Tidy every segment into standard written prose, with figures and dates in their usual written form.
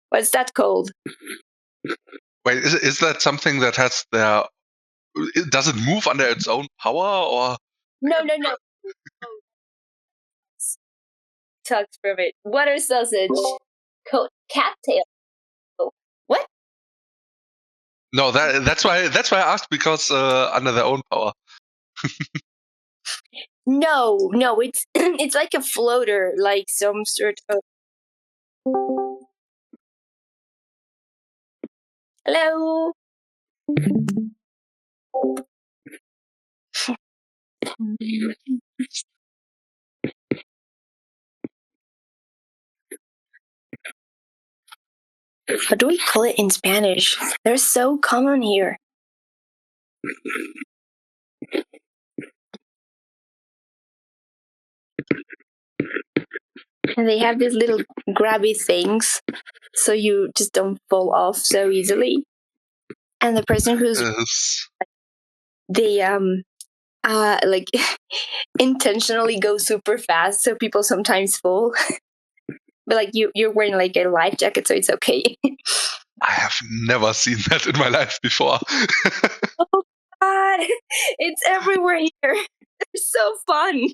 What's that called? Wait, is that something that has their? Does it move under its own power, or? No. Tugs from it. Water sausage. Cattail. Oh, what? No, that's why I asked, because under their own power. No, it's it's like a floater, like some sort of. Hello. How do we call it in Spanish? They're so common here. And they have these little grabby things, so you just don't fall off so easily. And the person who's they like intentionally go super fast, so people sometimes fall. But like you're wearing like a life jacket, so it's okay. I have never seen that in my life before. Oh God, it's everywhere here. They're so fun.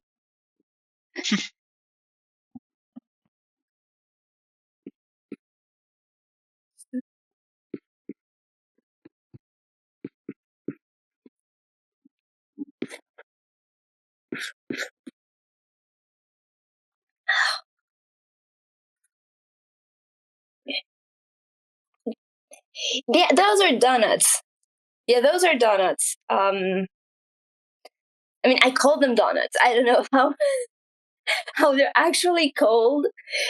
Yeah, those are donuts. Yeah, those are donuts. I mean, I call them donuts. I don't know how they're actually called,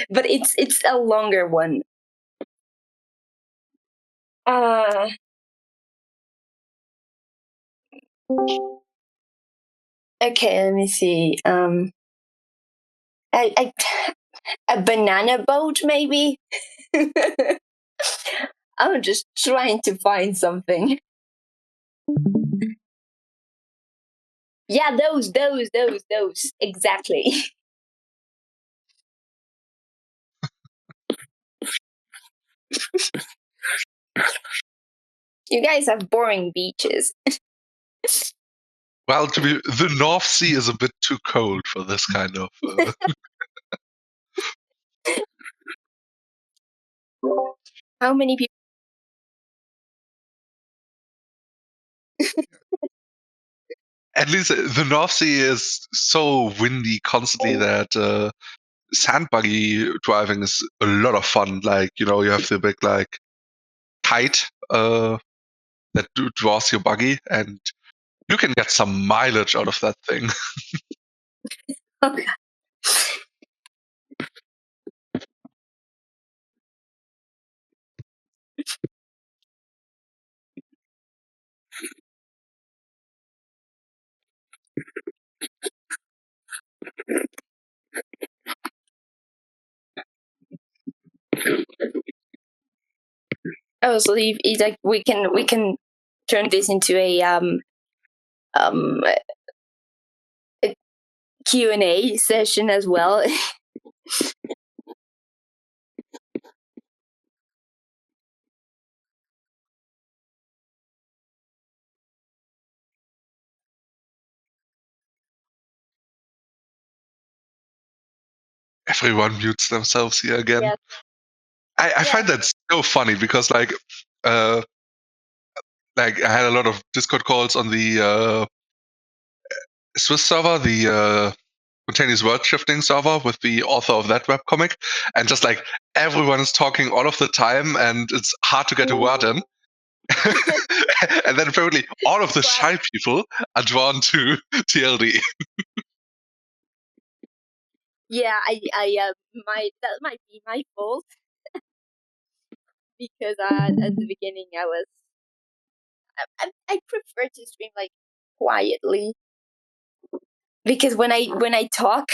but it's a longer one. Okay, let me see. A banana boat, maybe. I'm just trying to find something. Yeah, those, exactly. You guys have boring beaches. Well, the North Sea is a bit too cold for this kind of. How many people? At least the North Sea is so windy constantly that sand buggy driving is a lot of fun. Like, you have the big like kite that draws your buggy, and you can get some mileage out of that thing. Okay. Oh, so it's like we can turn this into a Q&A session as well. Everyone mutes themselves here again. Yeah. I find that so funny because like I had a lot of Discord calls on the Swiss server, the Spontaneous World Shifting server with the author of that webcomic, and just like everyone is talking all of the time, and it's hard to get a word in. And then apparently all of the shy people are drawn to TLD. Yeah, that might be my fault because at the beginning I prefer to stream like quietly, because when I talk,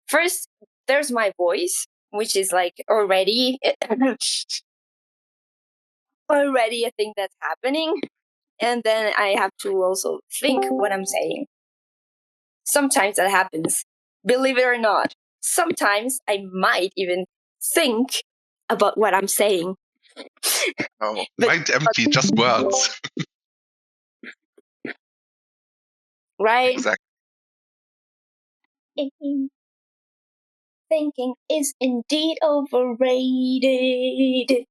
first there's my voice, which is like already a thing that's happening, and then I have to also think what I'm saying. Sometimes that happens, believe it or not. Sometimes I might even think about what I'm saying. Oh, mind empty, just words. Right? Exactly. Thinking is indeed overrated.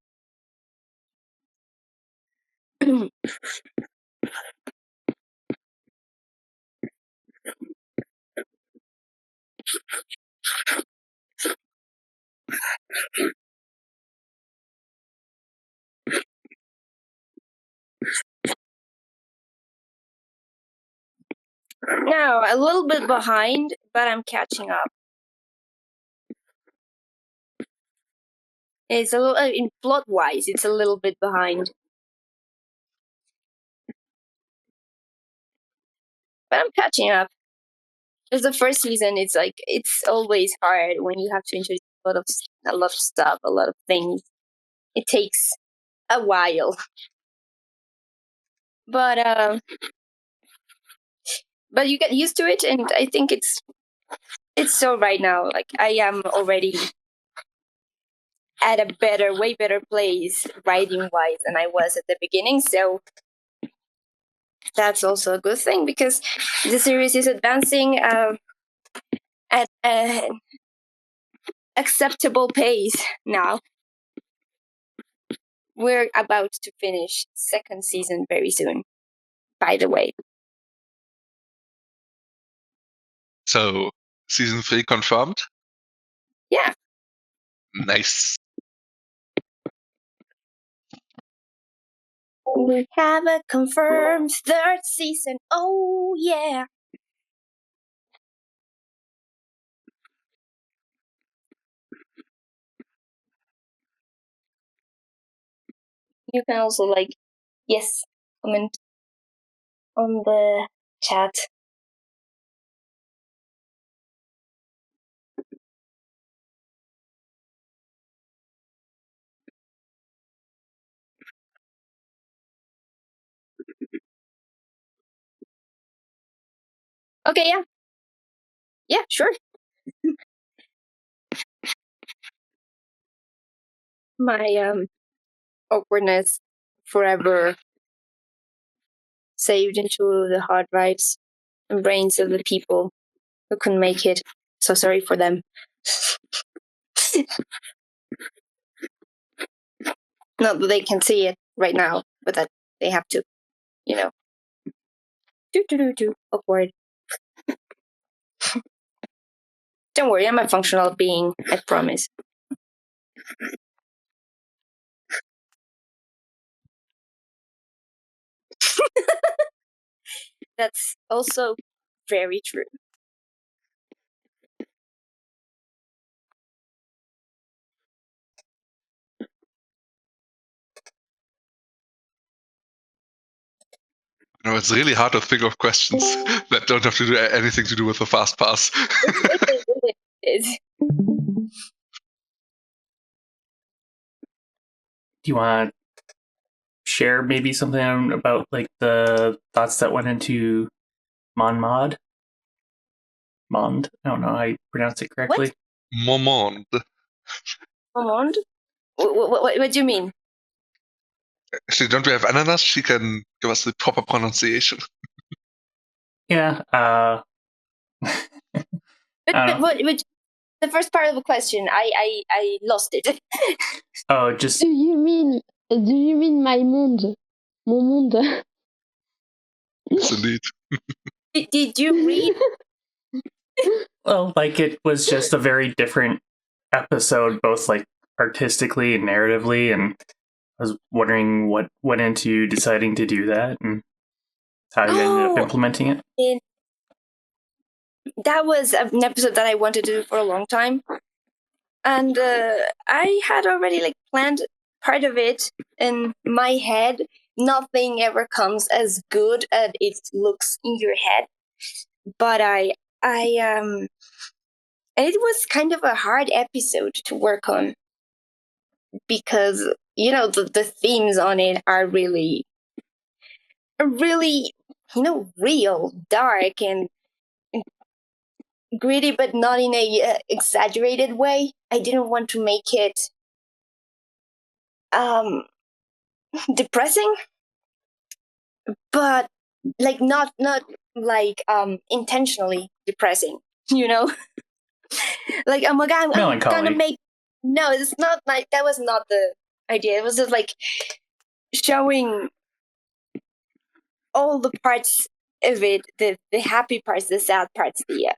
Now, a little bit behind, but I'm catching up. It's a little, in plot-wise, it's a little bit behind. But I'm catching up. Because the first season, it's always hard when you have to introduce a lot of stuff, a lot of things. It takes a while. But you get used to it, and I think it's so right now. Like, I am already at a way better place writing-wise than I was at the beginning, so that's also a good thing, because the series is advancing at an acceptable pace now. We're about to finish second season very soon, by the way. So, season 3 confirmed? Yeah. Nice. We have a confirmed third season. Oh, yeah. You can also, yes, comment on the chat. Okay, yeah. Yeah, sure. My awkwardness forever saved into the hard drives and brains of the people who couldn't make it. So sorry for them. Not that they can see it right now, but that they have to, awkward. Don't worry, I'm a functional being, I promise. That's also very true. It's really hard to think of questions that don't have to do anything to do with the fast pass. It is. Do you want to share maybe something about the thoughts that went into Mond? I don't know how you pronounce it correctly. Momond. Momond? What do you mean? Actually, don't we have Ananas? She can give us the proper pronunciation. Yeah. But the first part of the question, I lost it. Oh, just. Do you mean my monde? Mon monde? Yes, indeed. Did you read? Well, it was just a very different episode, both artistically and narratively, and I was wondering what went into deciding to do that and how you ended up implementing it. That was an episode that I wanted to do for a long time, and I had already planned part of it in my head. Nothing ever comes as good as it looks in your head, but and it was kind of a hard episode to work on, because the themes on it are really real, dark, and gritty, but not in a exaggerated way. I didn't want to make it depressing, but like not like intentionally depressing, you know. Like I'm gonna make. No, it's not like that. Was not the idea. It was just like showing all the parts of it, the happy parts, the sad parts, the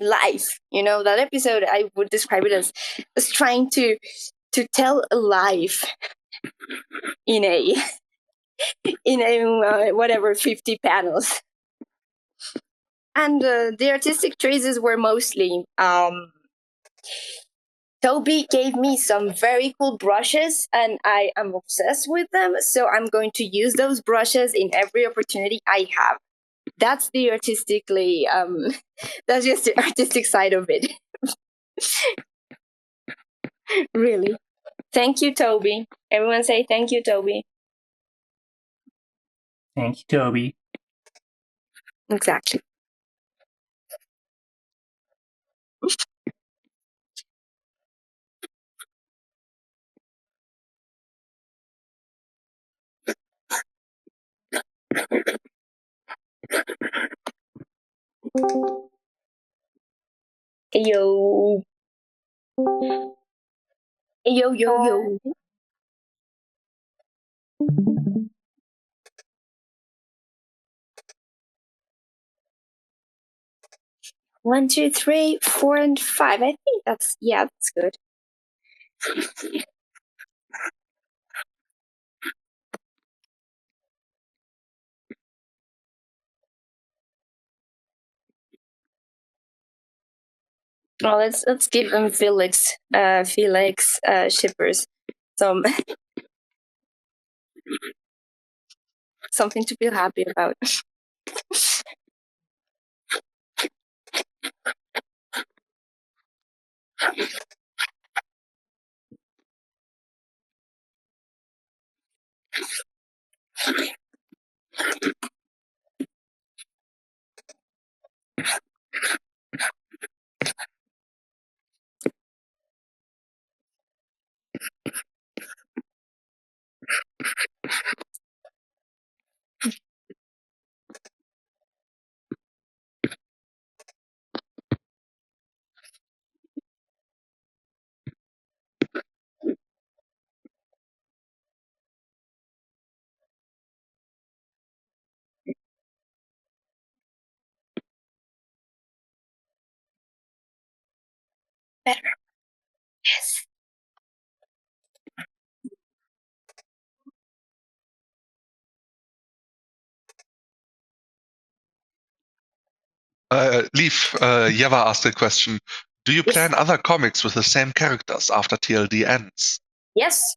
life. You know, that episode I would describe it as trying to tell a life in a whatever 50 panels. And the artistic choices were mostly Toby gave me some very cool brushes, and I am obsessed with them, so I'm going to use those brushes in every opportunity I have. That's the artistically that's just the artistic side of it. Really. Thank you, Toby. Everyone say thank you, Toby. Thank you, Toby. Exactly. Yo. Yo, yo, yo. One, two, three, 4, and 5. I think that's good. Well, let's give them Felix shippers some something to feel happy about. Better. Yes. Leaf, Yeva asked a question. Do you plan other comics with the same characters after TLD ends? Yes.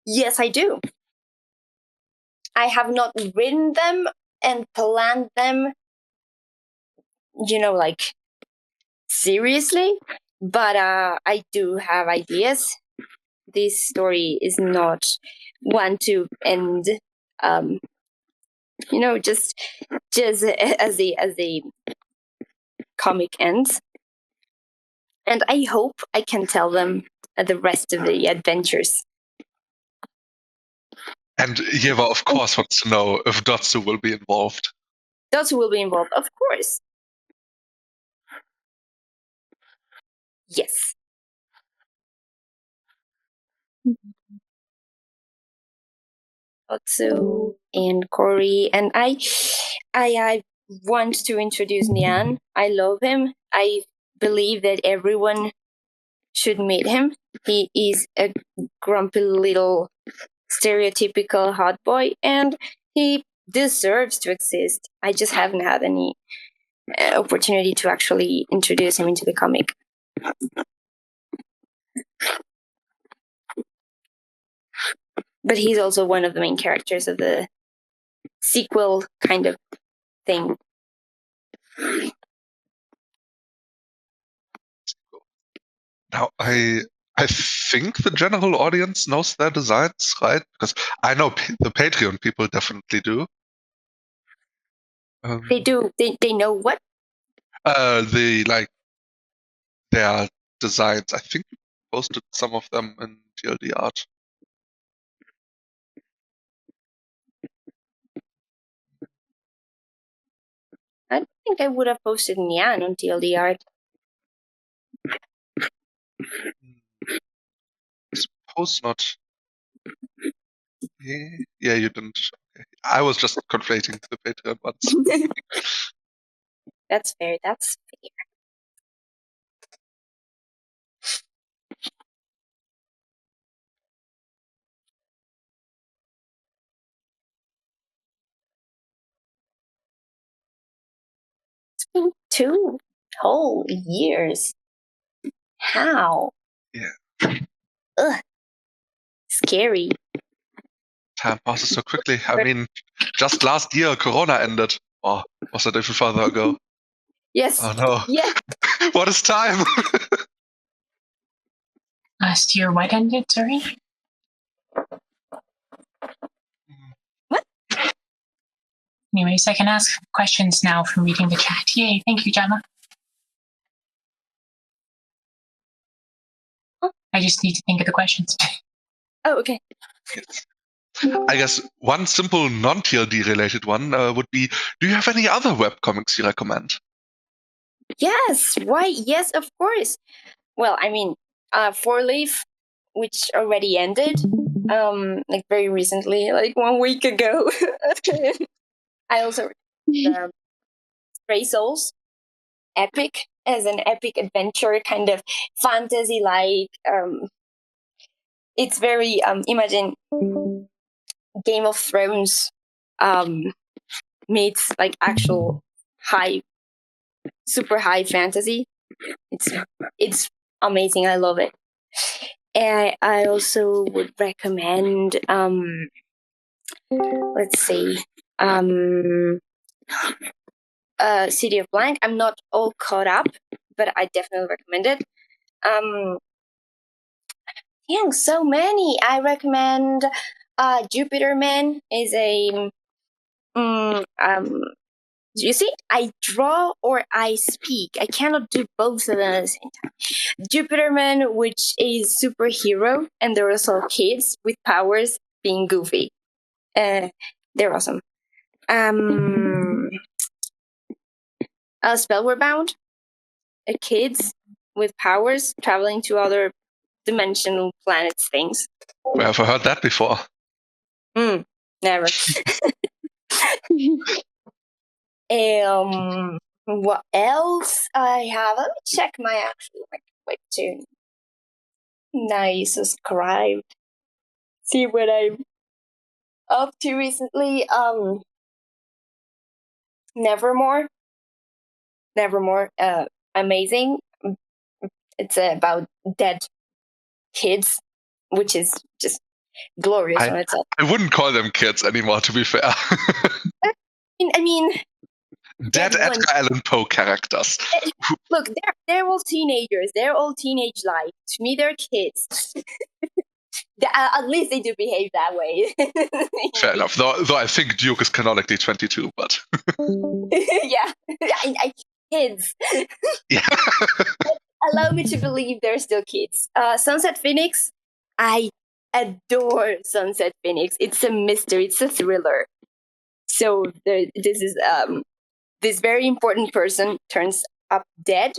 Yes, I do. I have not written them and planned them, like seriously, but I do have ideas. This story is not one to end, just as the comic ends. And I hope I can tell them the rest of the adventures. And Yeva, of course, wants to know if Dotsu will be involved. Dotsu will be involved, of course. Yes. Dotsu and Cory, and I want to introduce Nian. I love him. I believe that everyone should meet him. He is a grumpy little stereotypical hot boy, and he deserves to exist. I just haven't had any opportunity to actually introduce him into the comic. But he's also one of the main characters of the sequel kind of thing. Now, I think the general audience knows their designs, right? Because I know the Patreon people definitely do. They do. They know what? Their designs. I think posted some of them in TLD art. I don't think I would have posted Nyan on TLD art. Suppose not. Yeah, you didn't. Okay. I was just conflating the Patreon ones. That's fair. That's fair. It's been 2 whole years. How? Yeah. Ugh. Scary. Time passes so quickly. I mean, just last year, Corona ended. Oh, was that even further ago? Yes. Oh no. Yeah. What is time? Last year, what ended, sorry? What? Anyways, I can ask questions now from reading the chat. Yay, thank you, Gemma. I just need to think of the questions. Oh, okay. Yes. I guess one simple non-TLD related one would be, do you have any other webcomics you recommend? Yes. Why? Yes, of course. Well, I mean, 4-Leaf, which already ended, like very recently, like 1 week ago. I also Stray Souls, epic, as an epic adventure, kind of fantasy-like. It's very imagine Game of Thrones meets like actual super high fantasy. It's amazing. I love it. And I also would recommend let's see, City of Blank. I'm not all caught up, but I definitely recommend it. Yeah, so many. I recommend Jupiter Man is a you see, I draw or I speak. I cannot do both of them at the same time. Jupiter Man, which is superhero, and they're also kids with powers being goofy. They're awesome. Spellware Bound, kids with powers traveling to other dimensional planets things. Where have I heard that before? Never. What else I have? Let me check my actual webtoon. Now subscribed. See what I'm up to recently. Nevermore. Amazing. It's about dead kids, which is just glorious on itself. I wouldn't call them kids anymore, to be fair. I mean, dead Edgar Allan Poe characters. Look, they're all teenagers. They're all teenage like. To me, they're kids. At least they do behave that way. Fair enough. Though I think Duke is canonically 22, but yeah, kids. Yeah. Allow me to believe they're still kids. Sunset Phoenix. I adore Sunset Phoenix. It's a mystery. It's a thriller. So this is this very important person turns up dead,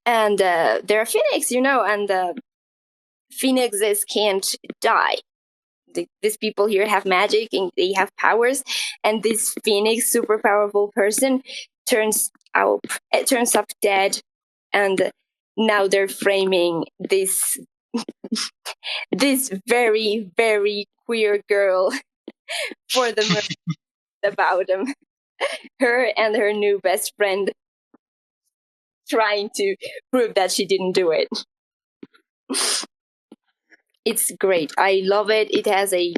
and they're a phoenix, and phoenixes can't die. These people here have magic and they have powers, and this phoenix, super powerful person, turns up dead, and now they're framing this this very, very queer girl for the murder about him. Her and her new best friend trying to prove that she didn't do it. It's great. I love it. It has a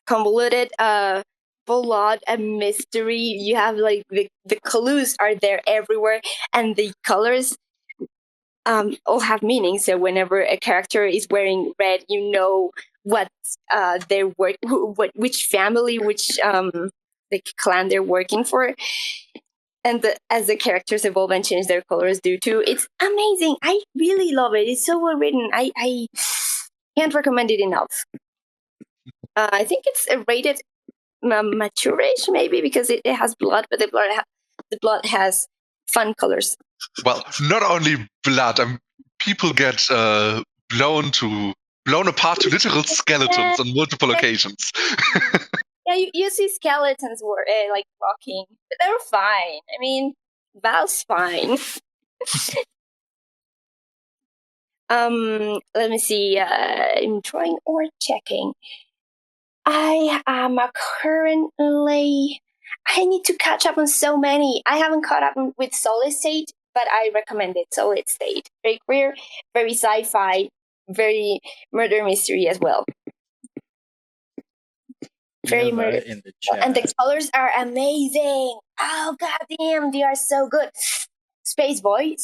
convoluted plot, a mystery. You have like the clues are there everywhere, and the colors all have meaning. So whenever a character is wearing red, you know what they're which family, which the clan they're working for. And as the characters evolve and change their colors do too, it's amazing. I really love it. It's so well written. I can't recommend it enough. I think it's a rated mature-ish, maybe, because it has blood, but the blood has fun colors. Well, not only blood, people get blown apart to literal skeletons on multiple occasions. Yeah, you see skeletons like walking, but they're fine. I mean, Val's fine. Let me see. I'm trying or checking. I am currently. I need to catch up on so many. I haven't caught up with Solid State, but I recommend it. Solid State, very queer, very sci-fi, very murder mystery as well. Very murder, in the chat. And the colors are amazing. Oh goddamn, they are so good. Space Boy,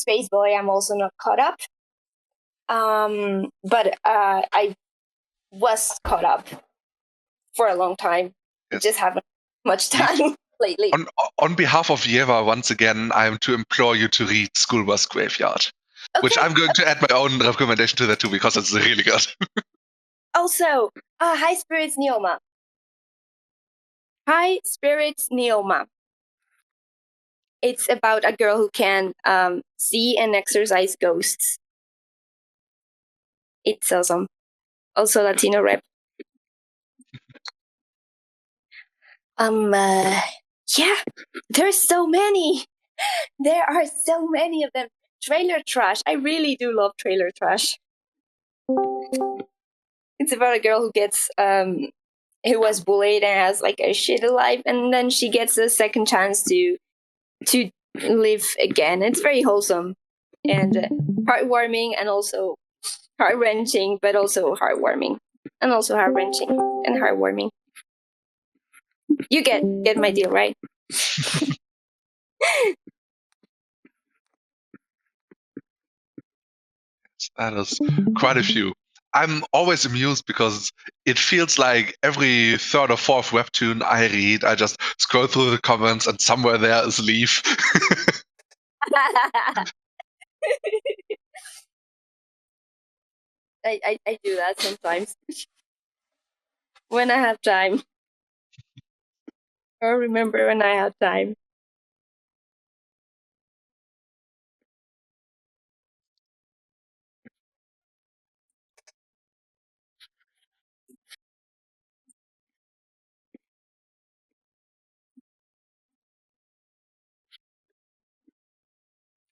I'm also not caught up. But I was caught up for a long time. Yes. Just haven't much time lately. On behalf of Yeva, once again, I am to implore you to read School Bus Graveyard, which I'm going to add my own recommendation to that too, because it's really good. Also, High Spirits Neoma. High Spirits Neoma. It's about a girl who can see and exorcise ghosts. It's awesome. Also Latino rep. Yeah, there's so many. There are so many of them. Trailer trash. I really do love trailer trash. It's about a girl who gets who was bullied and has like a shitty life, and then she gets a second chance to live again. It's very wholesome and heartwarming, and also heart-wrenching, but also heartwarming, and also heart-wrenching and heartwarming. You get my deal, right? That is quite a few. I'm always amused because it feels like every third or fourth webtoon I read, I just scroll through the comments and somewhere there is Leaf. I do that sometimes. When I have time. Or remember when I have time.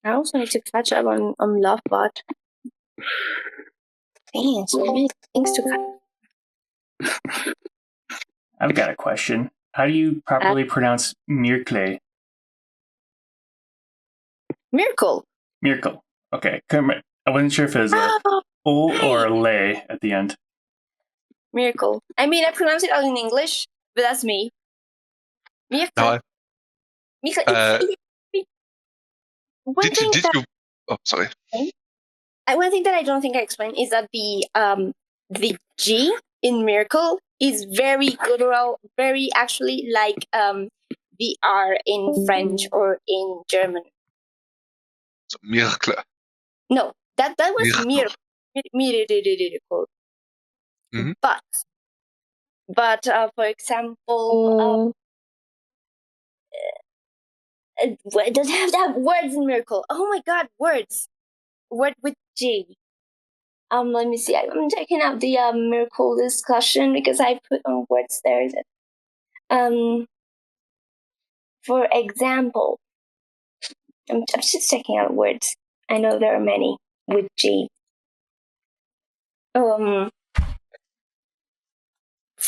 I also need to catch up on Lovebot. Dang, so many things to catch. I've got a question. How do you properly pronounce Myrkle? Miracle. Miracle. Okay. I wasn't sure if it was O or Le at the end. Miracle. I mean, I pronounce it all in English, but that's me. Miracle. No, sorry. One thing that I don't think I explained is that the G in Miracle is very guttural, very actually like the R in French or in German. So Miracle. No, that was Miracle. Mm-hmm. But for example, it doesn't have to have words in Miracle. Oh my god, words. Word with G. Let me see. I'm checking out the Miracle discussion because I put on words there. For example, I'm just checking out words. I know there are many with G. For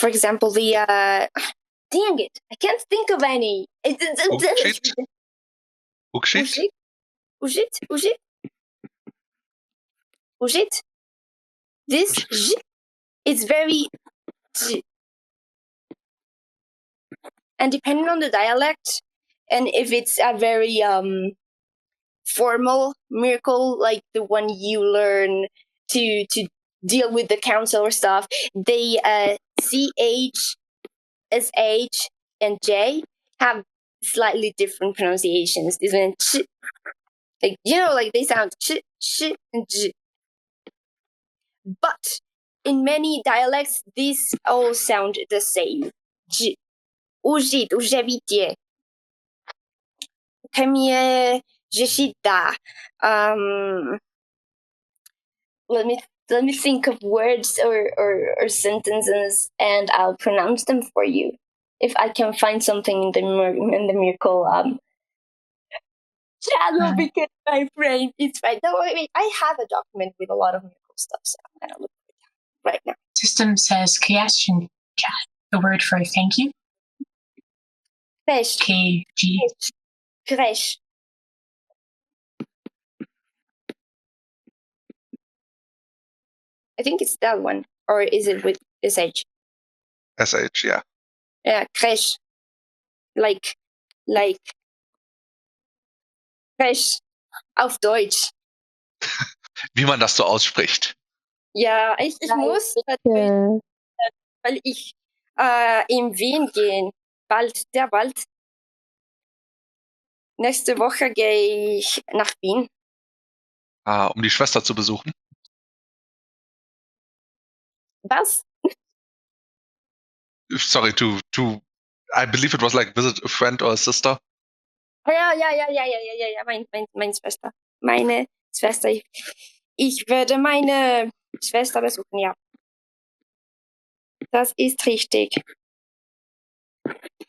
example, the dang it, I can't think of any. Ujit. This J is very J. And depending on the dialect, and if it's a very formal Miracle, like the one you learn to deal with the council or stuff, they CH, SH, and J have slightly different pronunciations. Isn't ch. Like, like they sound ch, sh, and j. But in many dialects, these all sound the same. J. Ujit, ujevitie. Kemie, jeshita. Let me think of words or sentences, and I'll pronounce them for you. If I can find something in the miracle channel, because my brain is right. No, wait, I have a document with a lot of miracle stuff, so I'm gonna look for it right now. System says question chat. The word for thank you. Kresh. KG. Kresh. I think it's that one, or is it with SH? SH, yeah. Yeah, Kresh. Like Kresh auf Deutsch. Wie man das so ausspricht. Ja, ich muss natürlich, weil ich in Wien gehen. Sehr bald. Nächste Woche gehe ich nach Wien. Um die Schwester zu besuchen. Was? Sorry, I believe it was like visit a friend or a sister. Oh, ja, meine Schwester. Meine Schwester. Ich werde meine Schwester besuchen, ja. Das ist richtig.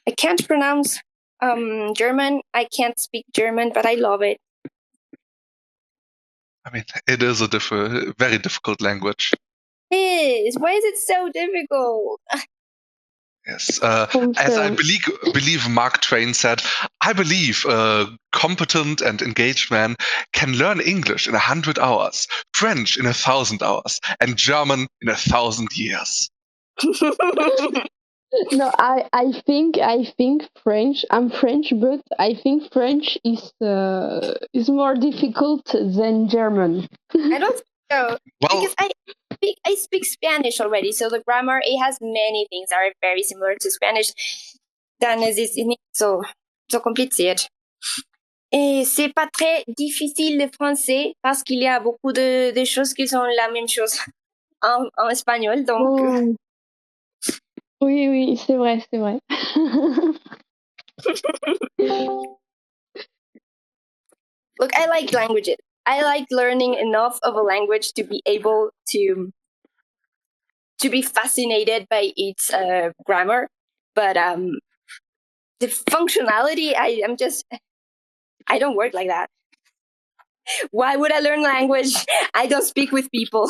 I can't pronounce German. I can't speak German, but I love it. I mean, it is a very difficult language. It is. Why is it so difficult? Yes. As I believe Mark Twain said, I believe a competent and engaged man can learn English in 100 hours, French in 1,000 hours, and German in 1,000 years. No, I think French. I'm French, but I think French is more difficult than German. I don't think so. Well, because I speak Spanish already, so the grammar, it has many things that are very similar to Spanish. Dann ist es nicht so kompliziert. Et c'est pas très difficile le français parce qu'il y a beaucoup de choses qui sont la même chose en espagnol, donc. Oh. Oui, c'est vrai. Look, I like languages. I like learning enough of a language to be able to be fascinated by its grammar, but the functionality, I don't work like that. Why would I learn language? I don't speak with people.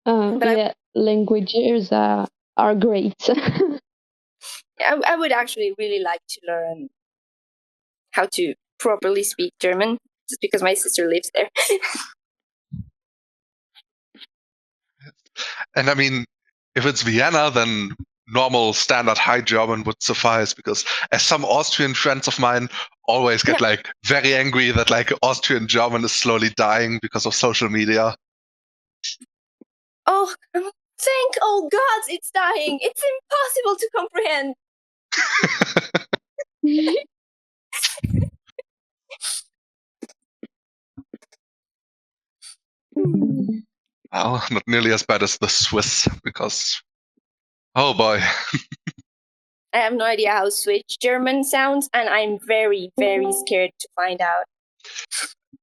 But languages are great. I would actually really like to learn how to properly speak German, just because my sister lives there. And I mean, if it's Vienna, then normal standard high German would suffice, because as some Austrian friends of mine always get like very angry that like Austrian German is slowly dying because of social media. Oh, thank all gods it's dying. It's impossible to comprehend. Well, not nearly as bad as the Swiss, because, oh boy. I have no idea how Swiss German sounds, and I'm very, very scared to find out.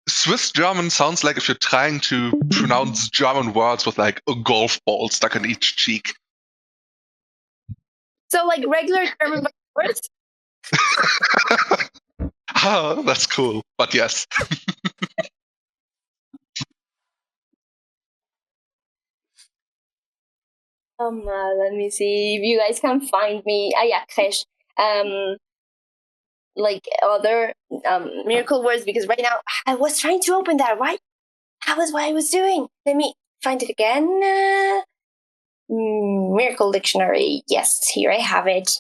Swiss German sounds like if you're trying to pronounce German words with like a golf ball stuck in each cheek. So like regular German words? Oh, that's cool, but yes. Let me see if you guys can find me. Yeah, Kresh. Like other miracle words, because right now I was trying to open that, right? That was what I was doing. Let me find it again. Miracle dictionary. Yes, here I have it.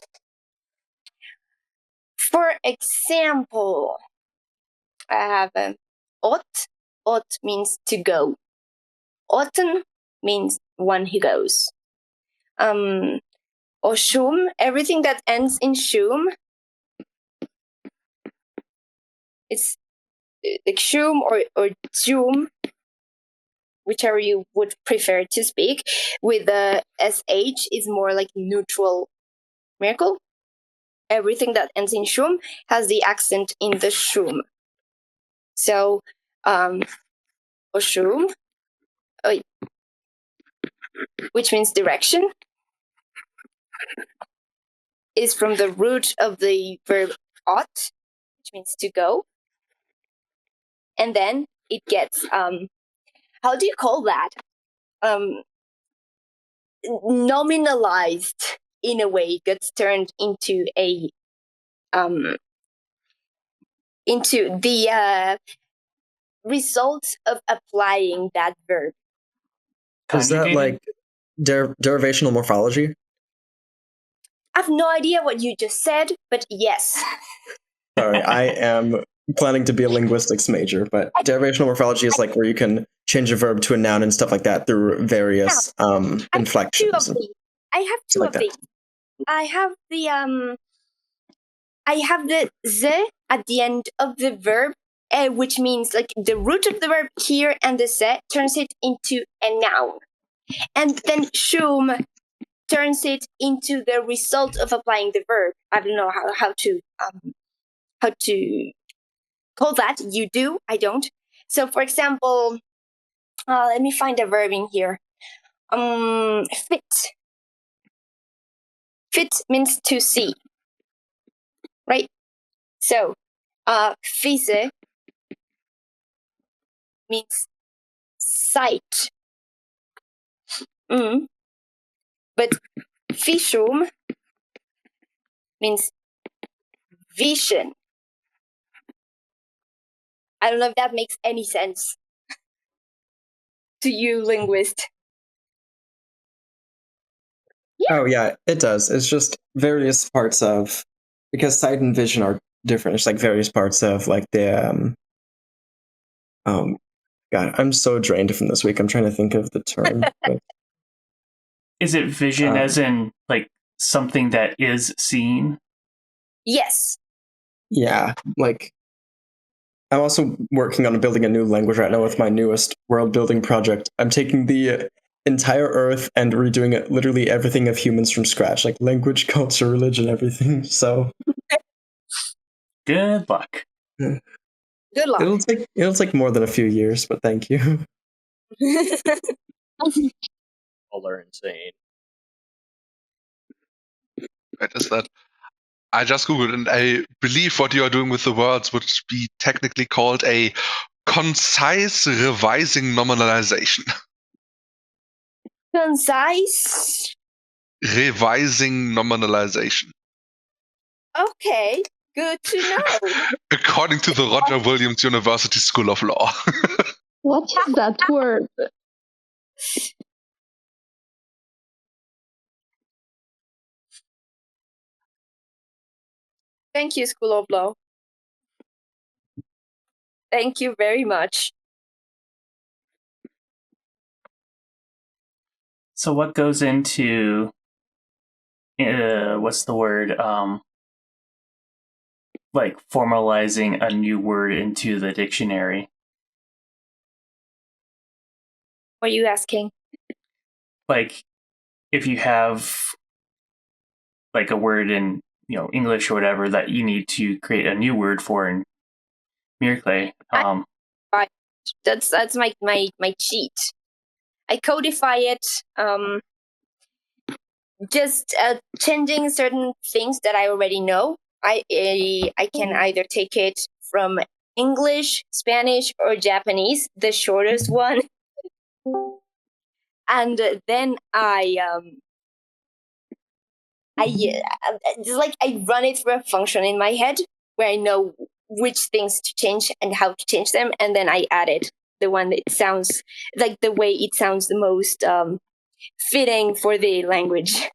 For example, I have ot. Ot means to go. Otten means one who goes. or shum. Everything that ends in shum, it's like shum or jum, whichever you would prefer to speak. With the sh is more like neutral miracle. Everything that ends in shum has the accent in the shum. So, oshum, which means direction, is from the root of the verb ought, which means to go. And then it gets, how do you call that? Nominalized in a way, gets turned into a, into the result of applying that verb. Is that like derivational morphology? I have no idea what you just said, but yes. Sorry, I am planning to be a linguistics major, but derivational morphology is like where you can change a verb to a noun and stuff like that through various inflections. I have two of these. I have the z at the end of the verb, which means like the root of the verb here, and the z turns it into a noun. And then shum turns it into the result of applying the verb. I don't know how to call that. You do, I don't. So for example, let me find a verb in here. Fit. Fit means to see, right? So, fise means sight. But fishum means vision. I don't know if that makes any sense to you, linguist. Yeah. Oh yeah, it does. It's just various parts of, because sight and vision are different. It's like various parts of like the God, I'm so drained from this week. I'm trying to think of the term. But, is it vision as in like something that is seen? Yes. Yeah, like I'm also working on building a new language right now with my newest world building project. I'm taking the entire Earth and redoing it, literally everything of humans from scratch, like language, culture, religion, everything. So good luck. Good luck. It'll take more than a few years, but thank you. All are insane. What is that? I just googled, and I believe what you are doing with the words would be technically called a concise revising nominalization. Concise revising nominalization. Okay, good to know. According to the Roger Williams University School of Law. What is that word? Thank you, School of Law. Thank you very much. So what goes into, what's the word, like formalizing a new word into the dictionary? What are you asking? Like, if you have like a word in, English or whatever that you need to create a new word for in Miraclay. That's my cheat. I codify it, just changing certain things that I already know. I can either take it from English, Spanish, or Japanese, the shortest one, and then I run it through a function in my head where I know which things to change and how to change them, and then I added the one that sounds like the way it sounds the most fitting for the language.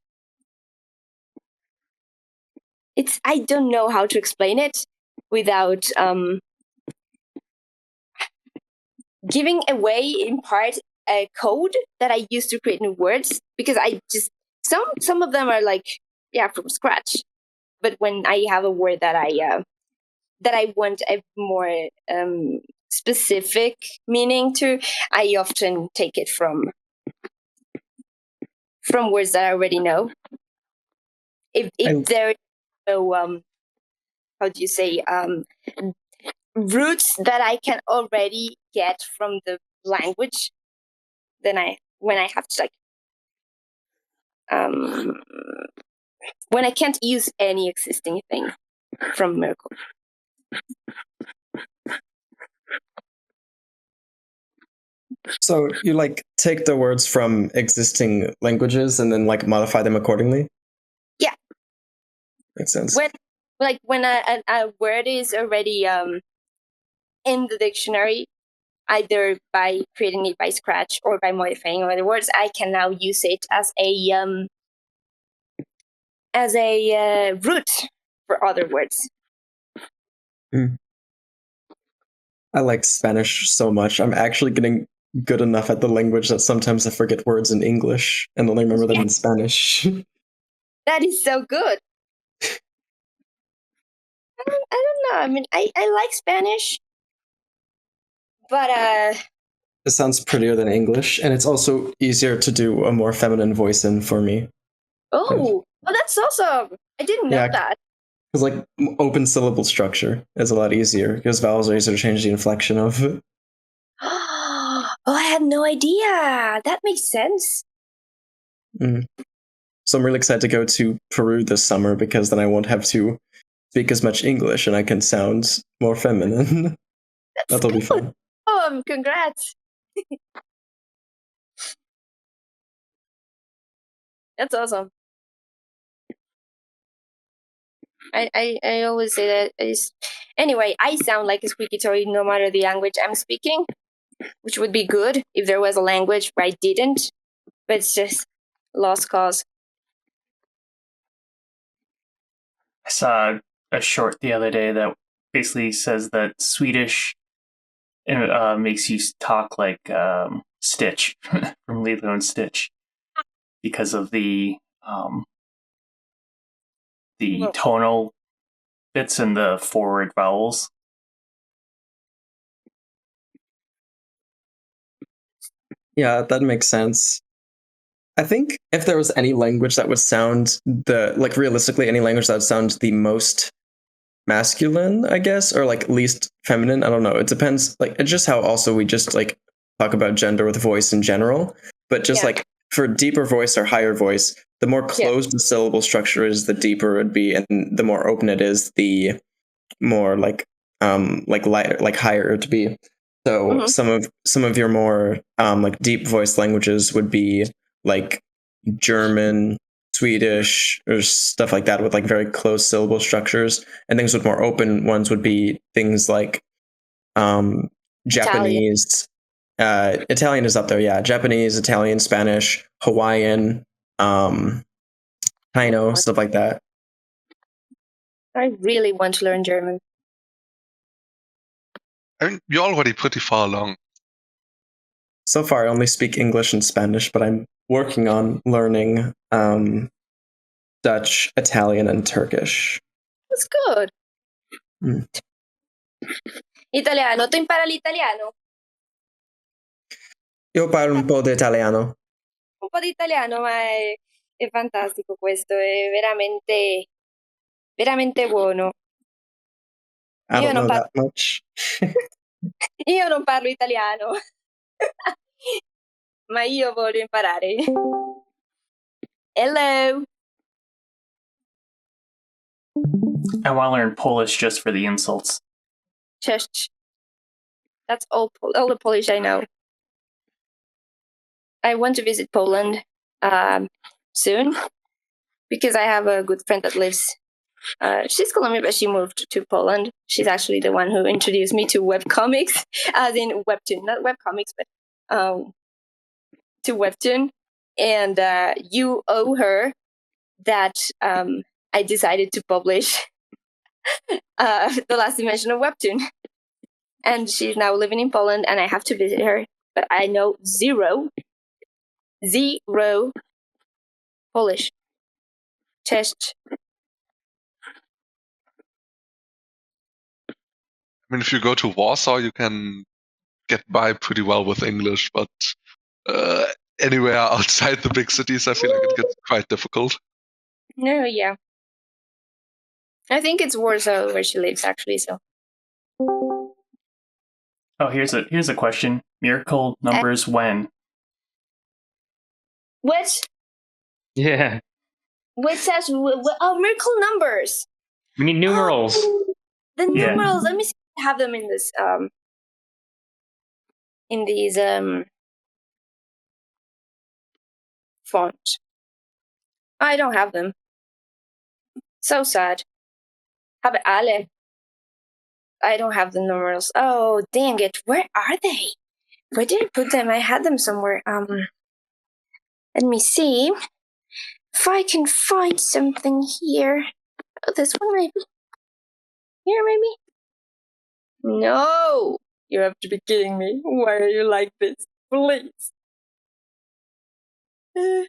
I don't know how to explain it without giving away in part a code that I use to create new words, because I just some of them are like from scratch. But when I have a word that I want a more specific meaning to, I often take it from words that I already know. If there is no how do you say roots that I can already get from the language, then when I have to like when I can't use any existing thing from Miracle. So you like take the words from existing languages and then like modify them accordingly? Yeah. Makes sense. When a word is already in the dictionary, either by creating it by scratch or by modifying other words, I can now use it as a root for other words. I like Spanish so much. I'm actually getting good enough at the language that sometimes I forget words in English and only remember them in Spanish. That is so good. I don't know. I mean, I like Spanish, but it sounds prettier than English, and it's also easier to do a more feminine voice in for me. Oh, that's awesome! I didn't know that. Because like open syllable structure is a lot easier because vowels are easier to change the inflection of. Oh, I had no idea. That makes sense. So I'm really excited to go to Peru this summer because then I won't have to speak as much English and I can sound more feminine. That'll be fun. Oh, congrats. That's awesome. I always say that. Anyway, I sound like a squeaky toy no matter the language I'm speaking, which would be good if there was a language where I didn't, but it's just lost cause. I saw a short the other day that basically says that Swedish makes you talk like Stitch from Lilo and Stitch because of the tonal bits and the forward vowels. Yeah, that makes sense. I think if there was any language that would sound realistically any language that would sound the most masculine, I guess, or like least feminine, I don't know. It depends. Like it's just how also we just like talk about gender with voice in general, but just like for deeper voice or higher voice, the more closed the syllable structure is, the deeper it would be, and the more open it is, the more lighter, like higher it would be. So some of your more like deep voice languages would be like German, Swedish, or stuff like that with like very close syllable structures, and things with more open ones would be things like Japanese. Italian is up there, yeah. Japanese, Italian, Spanish, Hawaiian, Taino, stuff like that. I really want to learn German. I mean, you're already pretty far along. So far, I only speak English and Spanish, but I'm working on learning Dutch, Italian, and Turkish. That's good. Italiano, tu impara l'italiano? Io parlo un po' di italiano. Un po' di italiano, ma è fantastico questo, è veramente, veramente buono. I don't know that much. Io non parlo italiano, ma io voglio imparare. Hello. I want to learn Polish just for the insults. Cześć. That's all the Polish I know. I want to visit Poland soon because I have a good friend that lives. She's Colombian, but she moved to Poland. She's actually the one who introduced me to webcomics, as in webtoon, not webcomics, but to webtoon. And you owe her that I decided to publish The Last Dimension of Webtoon. And she's now living in Poland, and I have to visit her. But I know zero Polish. test. I mean, if you go to Warsaw, you can get by pretty well with English, but anywhere outside the big cities, I feel like it gets quite difficult. No, yeah. I think it's Warsaw where she lives, actually, so. Oh, here's a question. Miracle numbers when? What? Yeah. What says? Oh, miracle numbers. We need numerals. Oh, the Yeah. numerals. Let me see if I have them in this. In these font. I don't have them. So sad. Have alle. I don't have the numerals. Oh, dang it. Where are they? Where did I put them? I had them somewhere. Let me see if I can find something here. Oh, this one maybe. Here maybe. No, you have to be kidding me. Why are you like this? Please. Here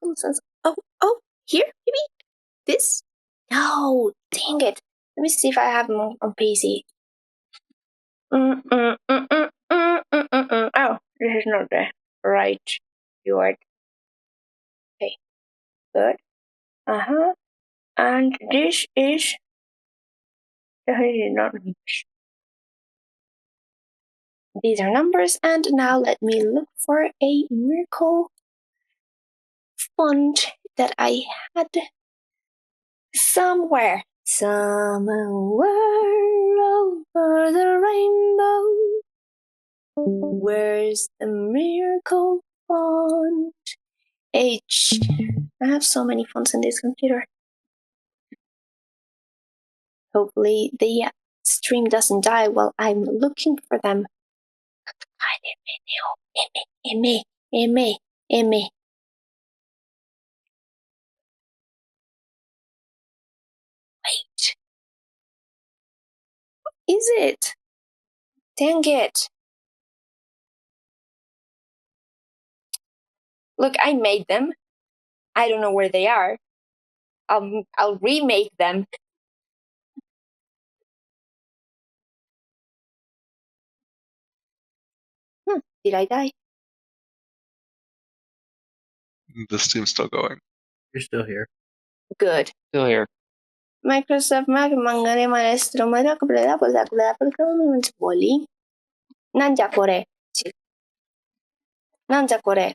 comes us. Oh, here maybe. This. No, dang it. Let me see if I have them on PC. Oh, this is not the right word. Okay, good. And this is not. These are numbers, and now let me look for a miracle font that I had somewhere. Somewhere over the rainbow. Where's the miracle font? H. I have so many fonts in this computer. Hopefully the stream doesn't die while I'm looking for them. Wait. What is it? Dang it. Look, I made them. I don't know where they are. I'll remake them. Did I die? The stream's still going. You're still here. Good. Still here. Microsoft Mac mangane maestro mera completa por la boli. Nanja kore. Nanja kore.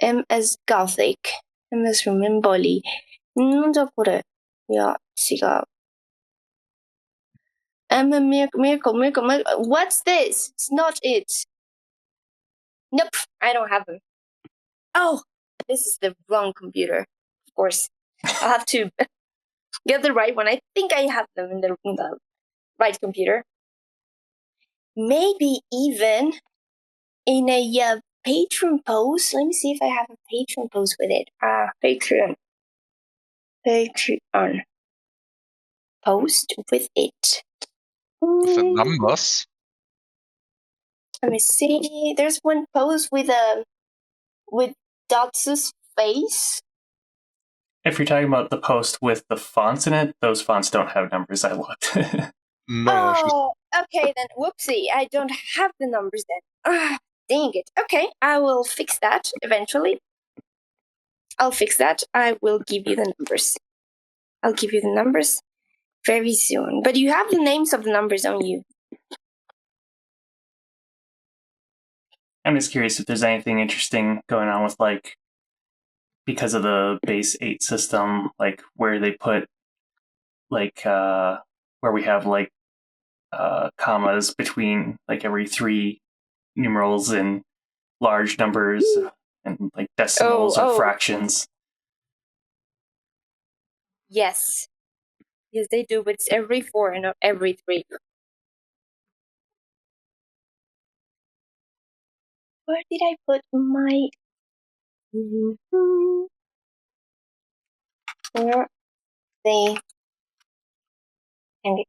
MS Gothic. MS Boli. Nanja kore. Yeah, 지가. Miracle. What's this? It's not it. Nope, I don't have them. Oh, this is the wrong computer. Of course, I'll have to get the right one. I think I have them in the right computer. Maybe even in a Patreon post. Let me see if I have a Patreon post with it. Patreon post with it. With the numbers? Let me see. There's one post with Dot's face. If you're talking about the post with the fonts in it, those fonts don't have numbers. I looked. No. Oh, okay then. Whoopsie. I don't have the numbers then. Dang it. Okay, I will fix that eventually. I'll fix that. I will give you the numbers. I'll give you the numbers very soon. But you have the names of the numbers, don't you? I'm just curious if there's anything interesting going on with, like, because of the base 8 system, like where they put, like, where we have, like, commas between, like, every 3 numerals and large numbers and, like, decimals or fractions. Yes. Yes, they do, but it's every 4 and not every 3. Where did I put my... Where they... And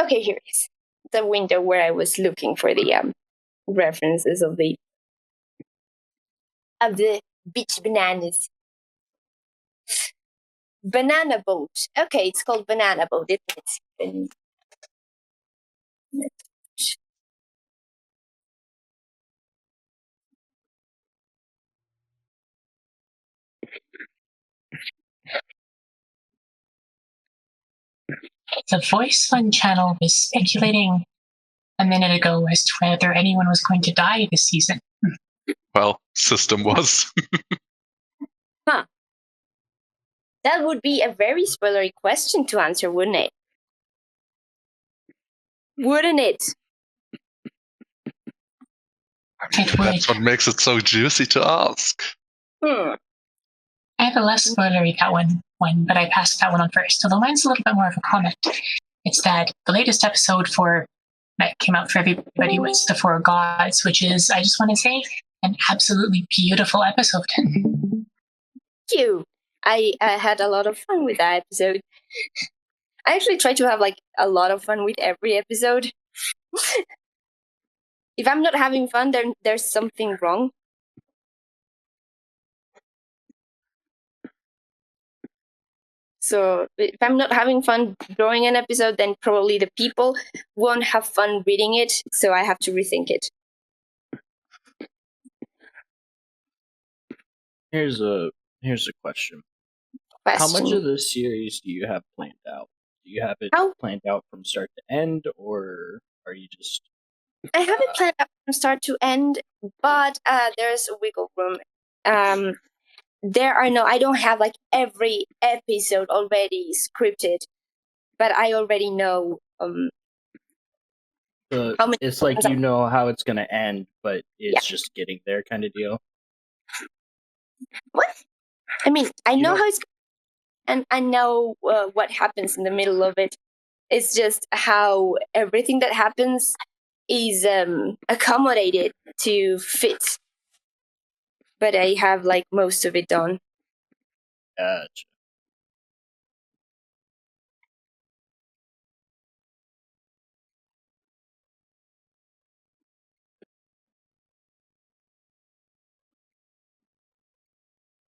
okay, here it is. The window where I was looking for the references of the beach bananas. Banana boat. Okay, it's called banana boat. It's The Voice Fund channel was speculating a minute ago as to whether anyone was going to die this season. Well, System was. Huh. That would be a very spoilery question to answer, wouldn't it? Wouldn't it? That's what makes it so juicy to ask. I have a less spoilery that one, but I passed that one on first. So the mine's a little bit more of a comment. It's that the latest episode that came out for everybody was The Four Gods, which is, I just want to say, an absolutely beautiful episode. Thank you. I had a lot of fun with that episode. I actually try to have a lot of fun with every episode. If I'm not having fun, then there's something wrong. So if I'm not having fun drawing an episode, then probably the people won't have fun reading it, so I have to rethink it. Here's a question. How much of this series do you have planned out? Do you have it planned out from start to end, or are you just... I have it planned out from start to end, but there's a wiggle room. I don't have every episode already scripted, but I already know how many. It's like you know how it's going to end, but it's just getting there kind of deal. What? I mean, I know how it's, and I know what happens in the middle of it. It's just how everything that happens is accommodated to fit. But I have most of it done. Gotcha.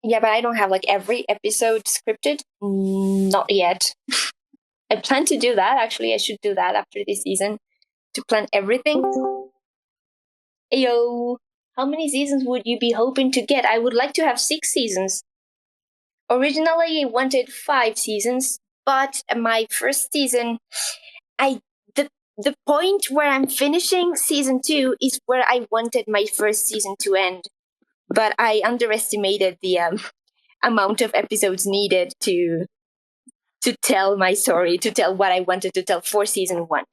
Yeah, but I don't have every episode scripted. Not yet. I plan to do that. Actually, I should do that after this season to plan everything. Ayo, how many seasons would you be hoping to get? I would like to have 6 seasons. Originally, I wanted 5 seasons, but my first season, the point where I'm finishing season 2 is where I wanted my first season to end. But I underestimated the amount of episodes needed to tell my story, to tell what I wanted to tell for season 1.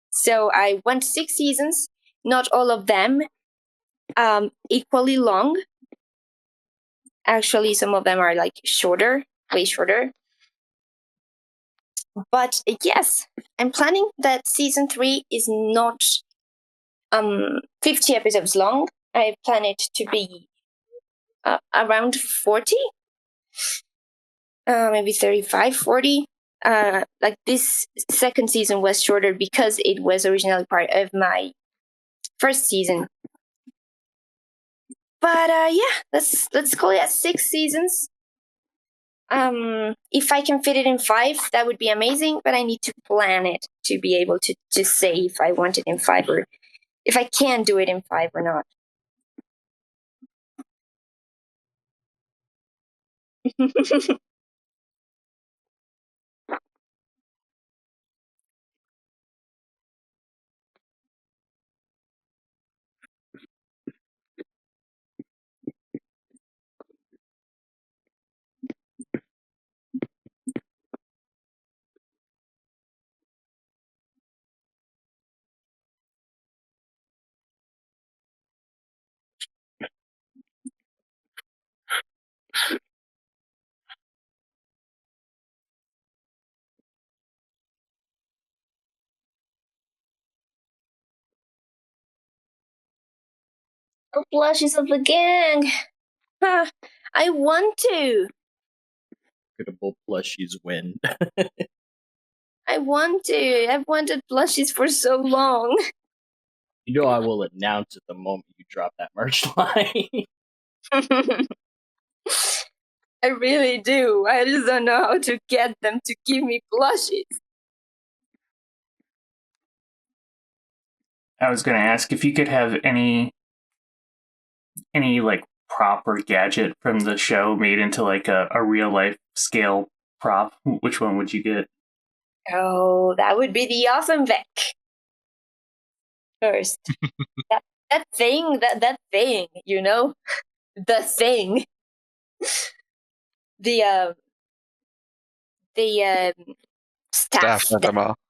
So I want 6 seasons, not all of them equally long. Actually, some of them are shorter, way shorter. But yes, I'm planning that season 3 is not 50 episodes long. I plan it to be around 40, maybe 35, 40. This second season was shorter because it was originally part of my first season. But let's call it 6 seasons. If I can fit it in 5, that would be amazing, but I need to plan it to be able to say if I want it in 5 or if I can do it in 5 or not. Oh, plushies of the gang. I want to. Incredible plushies win. I want to. I've wanted plushies for so long. You know I will announce it the moment you drop that merch line. I really do. I just don't know how to get them to give me plushies. I was going to ask if you could have any like prop or gadget from the show made into like a real life scale prop. Which one would you get? Oh, that would be the Offenbeck. First, that thing, you know, the thing, the staff that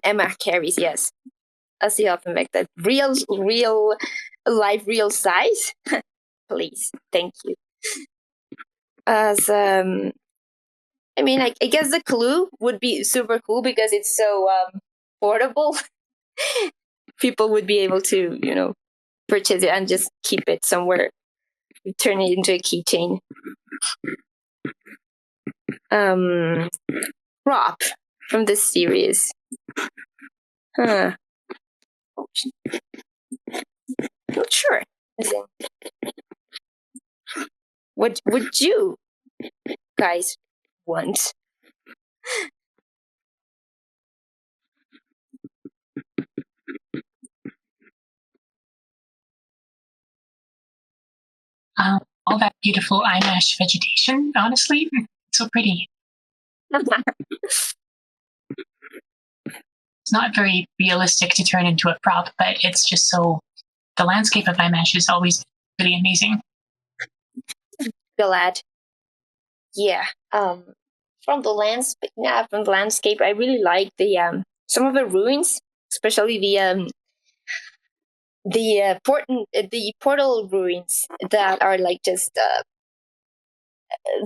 Emma carries. Yes, as the Offenbeck, that real life, real size. Please, thank you. As I mean, I guess the clue would be super cool because it's so portable. People would be able to, you know, purchase it and just keep it somewhere, turn it into a keychain. Prop from this series. Huh. Not sure. What would you guys want? All that beautiful iMesh vegetation, honestly, so pretty. It's not very realistic to turn into a prop, but it's just so... The landscape of iMesh is always really amazing. Glad. Yeah. From the landscape, I really like the some of the ruins, especially the portal ruins that are like just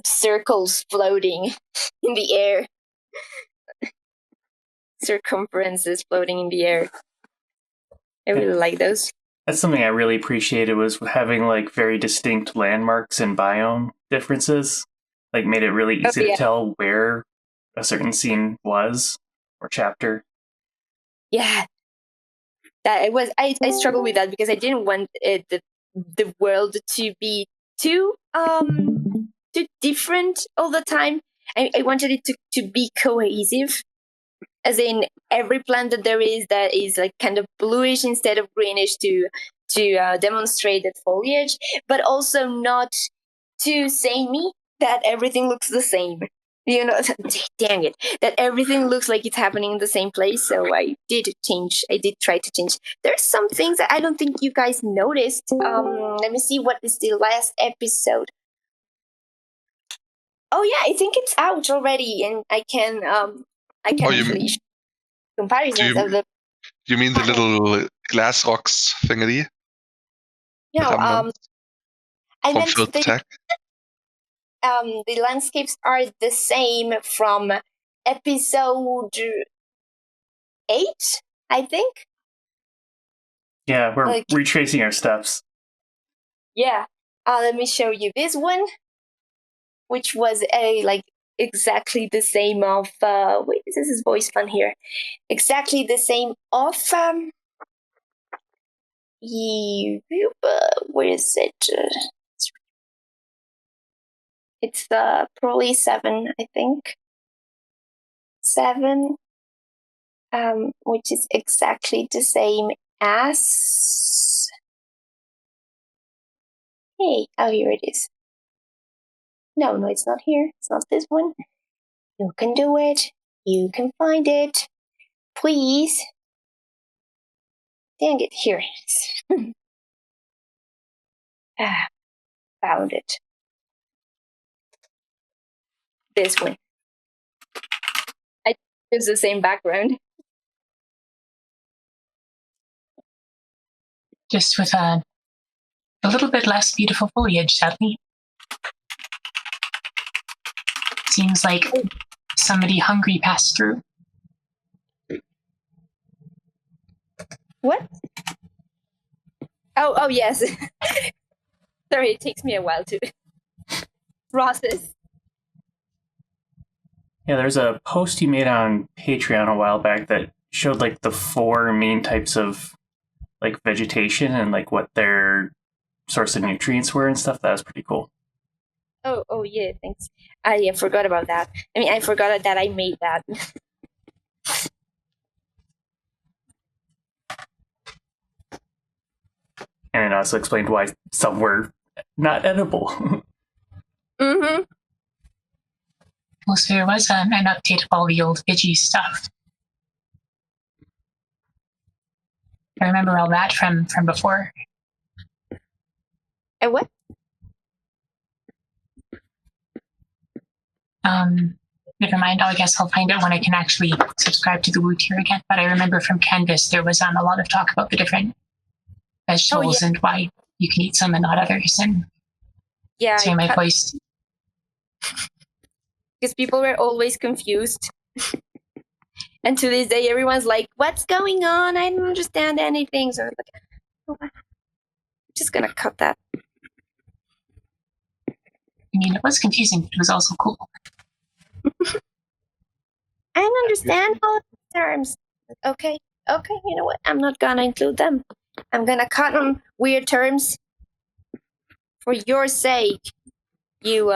circles floating in the air, circumferences floating in the air. I really like those. That's something I really appreciated, was having like very distinct landmarks and biome differences. Like made it really easy to tell where a certain scene was or chapter. Yeah. That it was. I struggled with that because I didn't want the world to be too different all the time. I wanted it to be cohesive, as in every plant that is like kind of bluish instead of greenish to demonstrate that foliage, but also not too samey that everything looks the same. You know, dang it, that everything looks like it's happening in the same place. So I did try to change. There's some things that I don't think you guys noticed. Let me see, what is the last episode? Oh yeah, I think it's out already, and I can actually show comparisons of the... You mean the little glass rocks thingy? No, I meant the landscapes are the same from episode 8, I think. Yeah, we're retracing our steps. Yeah. Let me show you this one, which was exactly the same of wait, this is voice fun here. Exactly the same of where is it? It's probably 7, I think. 7, which is exactly the same as... Hey, oh, here it is. No, it's not here. It's not this one. You can do it. You can find it. Please. Dang it, here it is. Found it. This one. I use the same background. Just with a little bit less beautiful foliage, sadly. Seems like somebody hungry passed through. What? Oh yes. Sorry, it takes me a while to process. Yeah, there's a post you made on Patreon a while back that showed like the 4 main types of like vegetation and like what their source of nutrients were and stuff. That was pretty cool. Oh yeah, thanks. I forgot about that. I mean, I forgot that I made that. And it also explained why some were not edible. Mm-hmm. Well, so there was an update of all the old Vigi stuff. I remember all that from before. And what? Never mind. I guess I'll find out when I can actually subscribe to the Woo tier again. But I remember from Canvas there was a lot of talk about the different vegetables and why you can eat some and not others. And sorry, my voice. Because people were always confused. And to this day, everyone's like, what's going on? I don't understand anything. So I'm like, oh, I'm just going to cut that. I mean, it was confusing, but it was also cool. I don't understand all the terms. Okay, you know what? I'm not going to include them. I'm going to cut them weird terms for your sake, you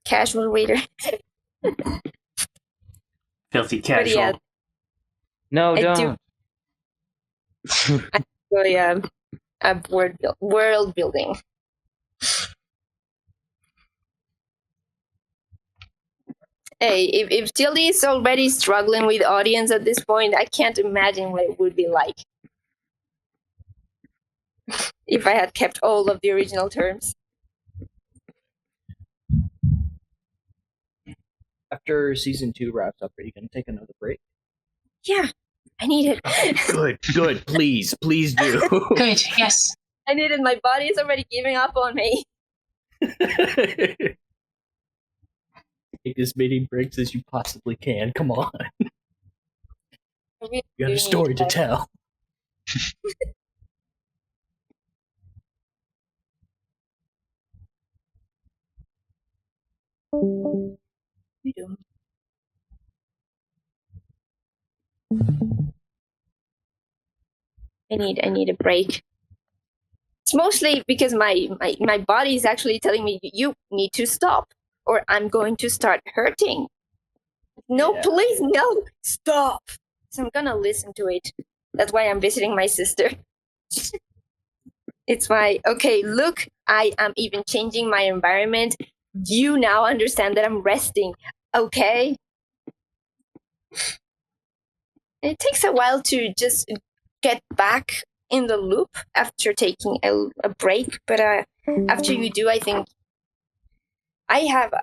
casual reader. Filthy casual. Yeah, no, don't. I'm really world building. Hey, if Tilly is already struggling with audience at this point, I can't imagine what it would be like if I had kept all of the original terms. After season 2 wraps up, are you going to take another break? Yeah, I need it. Good. Please do. Good, yes. I need it. My body is already giving up on me. Take as many breaks as you possibly can. Come on. You got a story to tell. We do. I need a break. It's mostly because my body is actually telling me you need to stop or I'm going to start hurting. No, please, no, stop. So I'm gonna listen to it. That's why I'm visiting my sister. It's okay, look, I am even changing my environment. You now understand that I'm resting, okay? It takes a while to just get back in the loop after taking a break, but after you do, I think I have.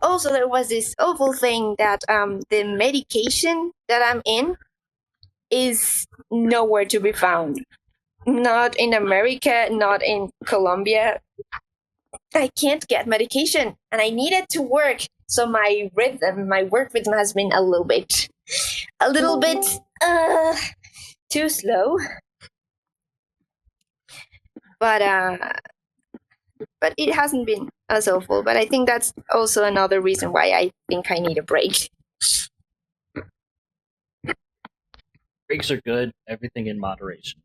Also, there was this awful thing that the medication that I'm in is nowhere to be found. Not in America, not in Colombia. I can't get medication, and I need it to work. So my work rhythm has been a little bit too slow. But it hasn't been as awful. But I think that's also another reason why I think I need a break. Breaks are good. Everything in moderation.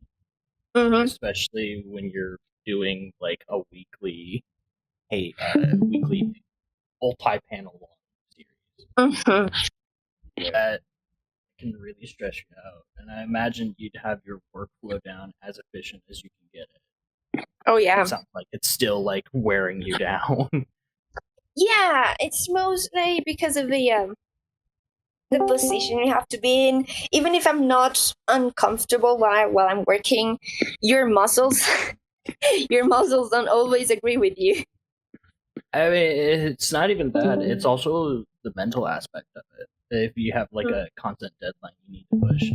Mm-hmm. Especially when you're doing like a weekly multi-panel series. Mm-hmm. That can really stress you out. And I imagine you'd have your workflow down as efficient as you can get it. Oh yeah. It sounds like it's still like wearing you down. Yeah, it's mostly because of the position you have to be in. Even if I'm not uncomfortable while I'm working, your muscles don't always agree with you. I mean, it's not even that. It's also the mental aspect of it. If you have like a content deadline you need to push.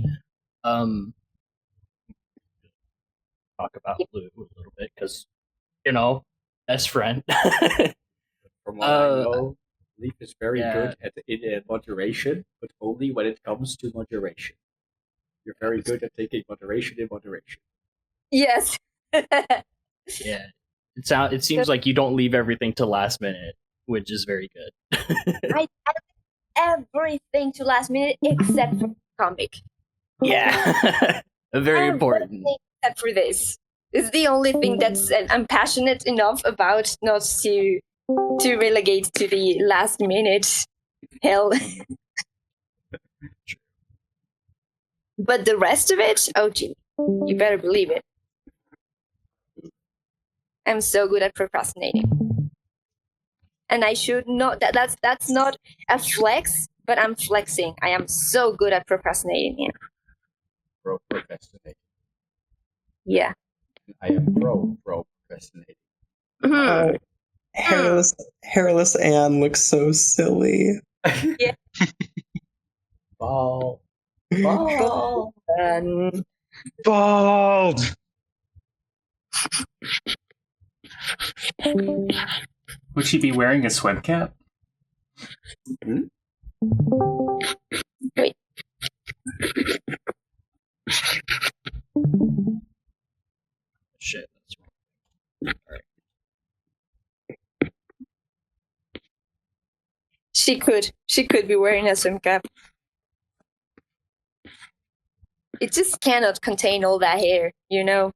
Talk about Blue a little bit because, best friend. From what I know, Leaf is very good in moderation, but only when it comes to moderation. You're very good at taking moderation in moderation. Yes. Yeah. It seems like you don't leave everything to last minute, which is very good. I leave everything to last minute except for comic. Yeah. Very important. Except for this. It's the only thing that's I'm passionate enough about not to relegate to the last minute hell. But the rest of it, oh gee, you better believe it. I'm so good at procrastinating. And I should not, that's not a flex, but I'm flexing. I am so good at procrastinating. Yeah. Pro procrastinating. Yeah. I am pro procrastinating. Oh, hairless Anne looks so silly. Yeah. Bald. Bald. Would she be wearing a swim cap? Wait. Shit, that's wrong. All right. She could be wearing a swim cap. It just cannot contain all that hair, you know?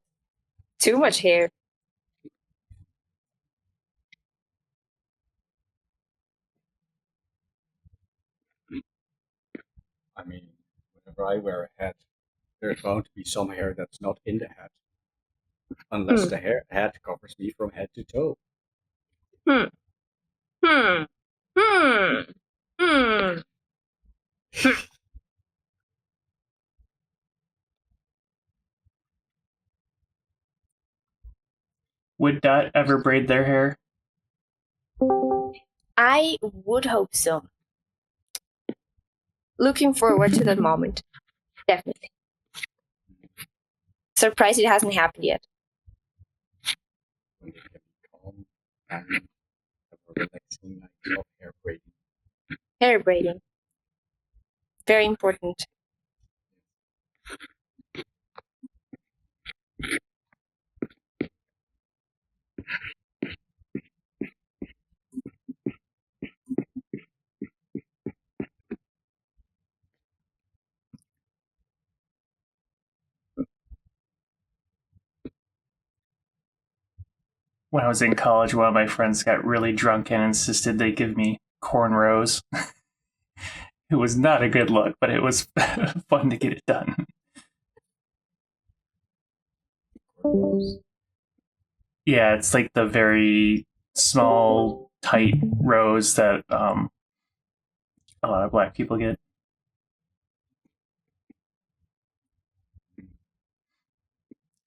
Too much hair. I mean, whenever I wear a hat, there's bound to be some hair that's not in the hat. Unless the hat covers me from head to toe. Would Dot ever braid their hair? I would hope so. Looking forward to that moment. Definitely. Surprised it hasn't happened yet. When they can be calm and have a relaxing night of hair braiding. Hair braiding. Very important. When I was in college, one of my friends got really drunk and insisted they give me cornrows. It was not a good look, but it was fun to get it done. Yeah, it's like the very small, tight rows that a lot of black people get.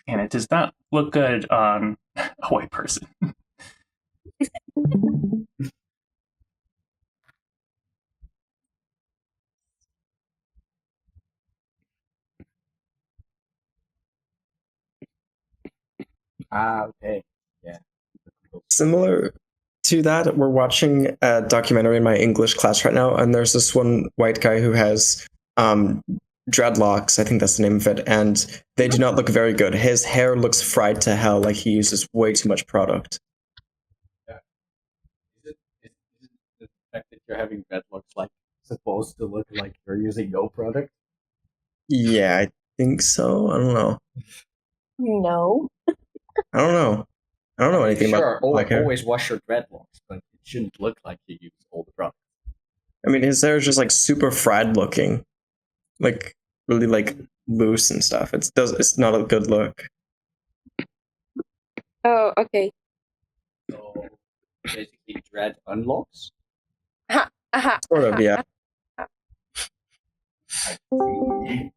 And it does not look good on a white person. Okay. Yeah. Similar to that, we're watching a documentary in my English class right now, and there's this one white guy who has dreadlocks, I think that's the name of it, and they do not look very good. His hair looks fried to hell, like he uses way too much product. Yeah. Is it the fact that you're having dreadlocks like supposed to look like you're using no product? Yeah, I think so. I don't know. No. I don't know anything about black hair. Always wash your dreadlocks, but it shouldn't look like you use all the product. I mean, his hair is just like super fried looking, like really like loose and stuff. It's not a good look. Oh, okay. So basically, dread unlocks. Sort of, yeah. I see.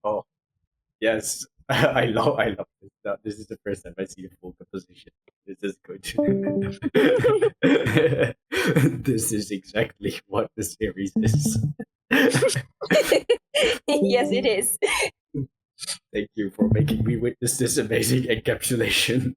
Oh, yes. I love this. This is the first time I see a full composition. This is good. This is exactly what the series is. Yes, it is. Thank you for making me witness this amazing encapsulation.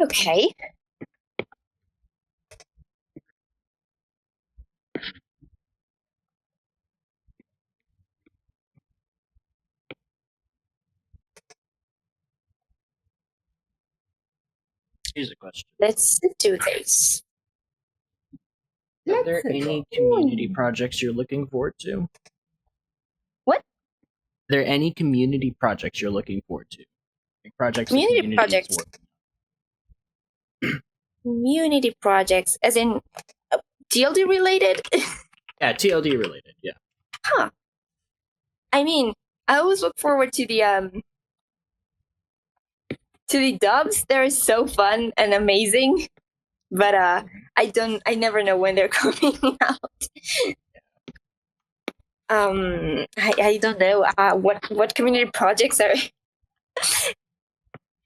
Okay. Here's a question. Let's do this. Are there any community projects you're looking forward to? What? Are there any community projects you're looking forward to? Like projects community projects. Community projects, as in TLD related? Yeah, TLD related, yeah. Huh. I mean, I always look forward to the dubs. They're so fun and amazing. But I never know when they're coming out. I don't know what community projects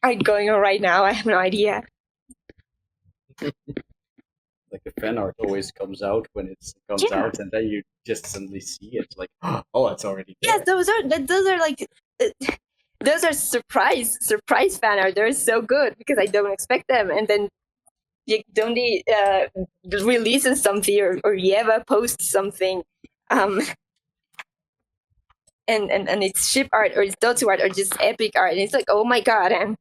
are going on right now. I have no idea. Like the fan art always comes out when it comes out, and then you just suddenly see it. Like, oh, it's already there. Yeah, those are like those are surprise fan art. They're so good because I don't expect them, and then Dondi releases something or Yeva posts something, and it's ship art or it's Dotsu art or just epic art, and it's like, oh my god, and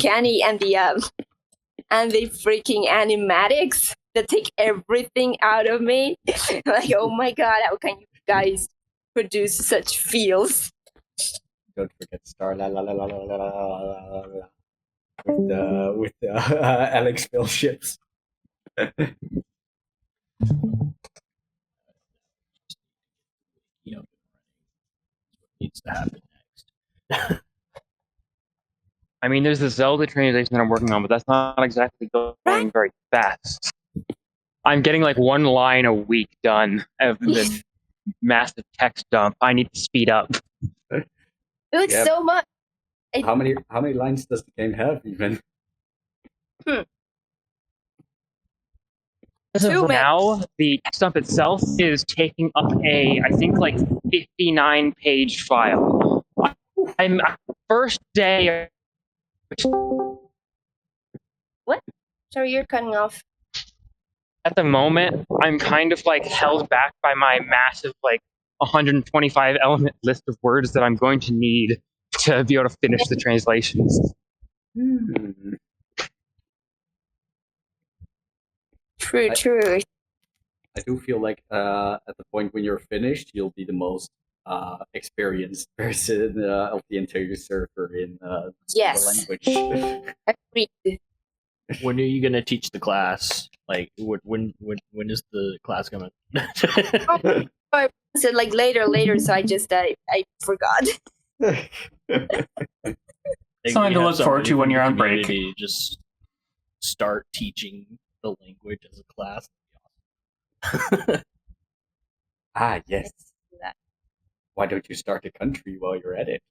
Canny and the freaking animatics that take everything out of me. Like, oh my god, how can you guys produce such feels? Don't forget Star La La La La La La La La with the Alex Bill ships. Needs to happen next. I mean, there's the Zelda translation that I'm working on, but that's not exactly going very fast. I'm getting like one line a week done of this massive text dump. I need to speed up. It looks so much. How many lines does the game have even? As of now, the text dump itself is taking up I think like 59-page file. I'm first day. What? Sorry, you're cutting off. At the moment, I'm kind of like held back by my massive like 125 element list of words that I'm going to need to be able to finish the translations. True. I do feel like at the point when you're finished, you'll be the most experienced person of the entire server in the language. Agreed. When are you gonna teach the class? Like, when is the class coming? I said like later, so I just I forgot. Something to look forward to when you're on break. Just start teaching the language as a class. Yes. Why don't you start a country while you're at it?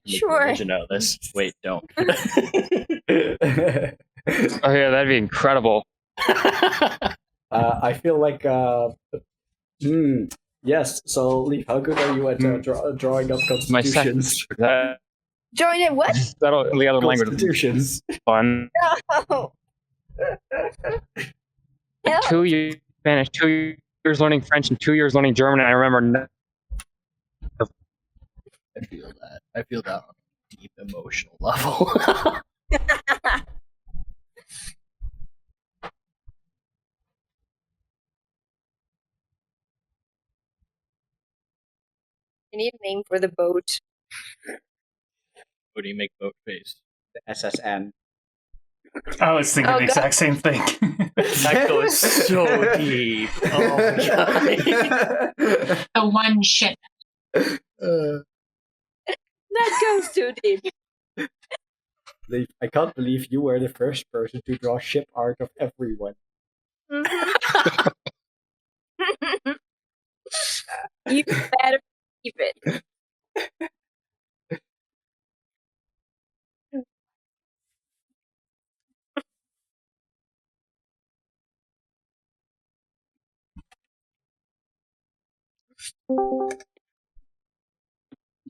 Sure. To know this. Wait, don't. Oh yeah, that'd be incredible. I feel like yes. So, Leaf, how good are you at drawing up constitutions? Drawing it what? The other language. Constitutions. Fun. No. 2 years Spanish, 2 years learning French, and 2 years learning German. And I remember. I feel that on a deep emotional level. I need a name for the boat. What do you make boat face? The SSN. I was thinking the exact same thing. That goes so deep. Oh my god. The one ship. That goes too deep. I can't believe you were the first person to draw ship art of everyone. You better keep it.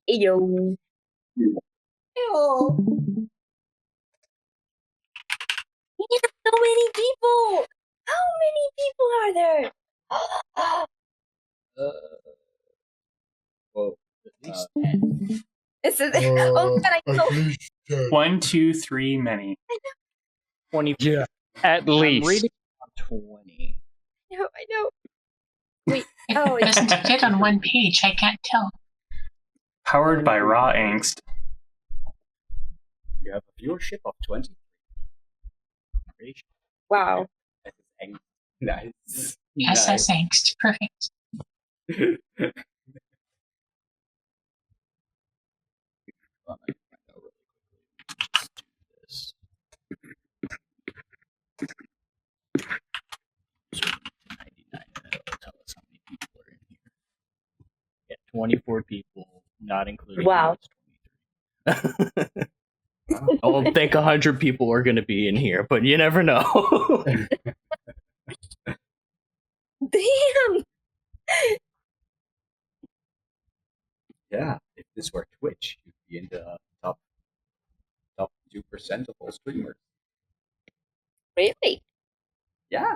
Yo. so many people. How many people are there? Well, at least 10. Oh, God, I know. 1, 2, 3, many. 20. Yeah, at least. I'm reading 20. No, I know. Wait. It Oh, doesn't fit on one page. I can't tell. Powered by raw angst. You have a viewership of 20. Wow. Nice. Yes, that's angst. Perfect. Tell us how many people are in here. Yeah, 24 people, not including. Wow. 23. I don't think 100 people are going to be in here, but you never know. Damn. Yeah, if this were Twitch, you'd be in the top 2% of all streamers. Really? Yeah.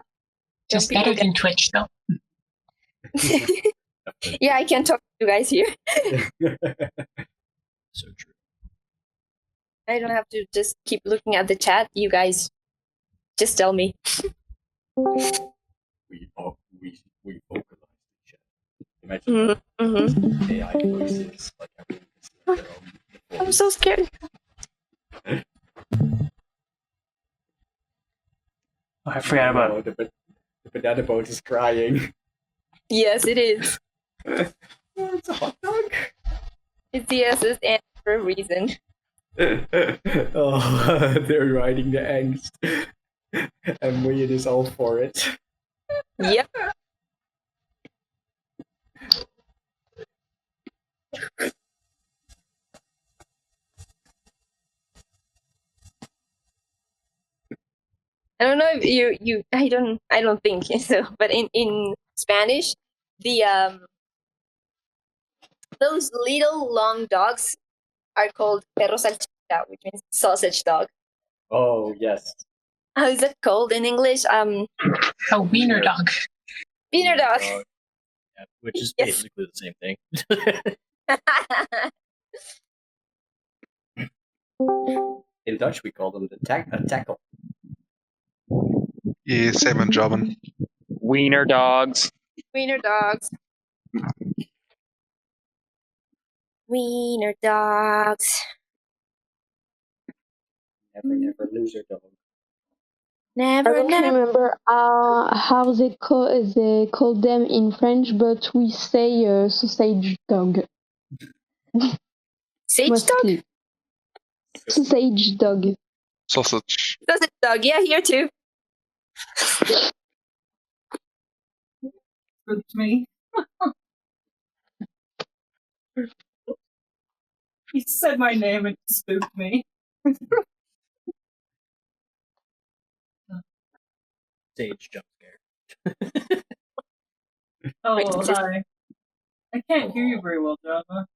Just better than Twitch, though. Yeah, I can't talk to you guys here. So true. I don't have to just keep looking at the chat. You guys just tell me. We vocalize the chat. Imagine AI voices, like everyone can see their own. I'm so scared. Oh, I forgot about the banana boat is crying. Yes, it is. Oh, it's a hot dog. It's yes, it's and for a reason. Oh, they're riding the angst. And Wade is all for it. Yep. I don't know if you I don't think so, but in Spanish, the those little long dogs are called perro salchicha, which means sausage dog. Oh yes. How is it called in English? A wiener dog. Wiener dog. Yeah, which is Yes. basically the same thing. In Dutch, we call them the tackle. Yeah, same in German. Wiener dogs. Wiener dogs. Wiener dogs. Never lose your dog. I don't remember how they call them in French, but we say sausage dog. Sage Mostly. dog? Sausage dog. Sausage. Sausage dog, yeah, here too. Spooked me. He said my name and it spooked me. Sage jump scare. Oh, hi. I can't hear you very well, Java.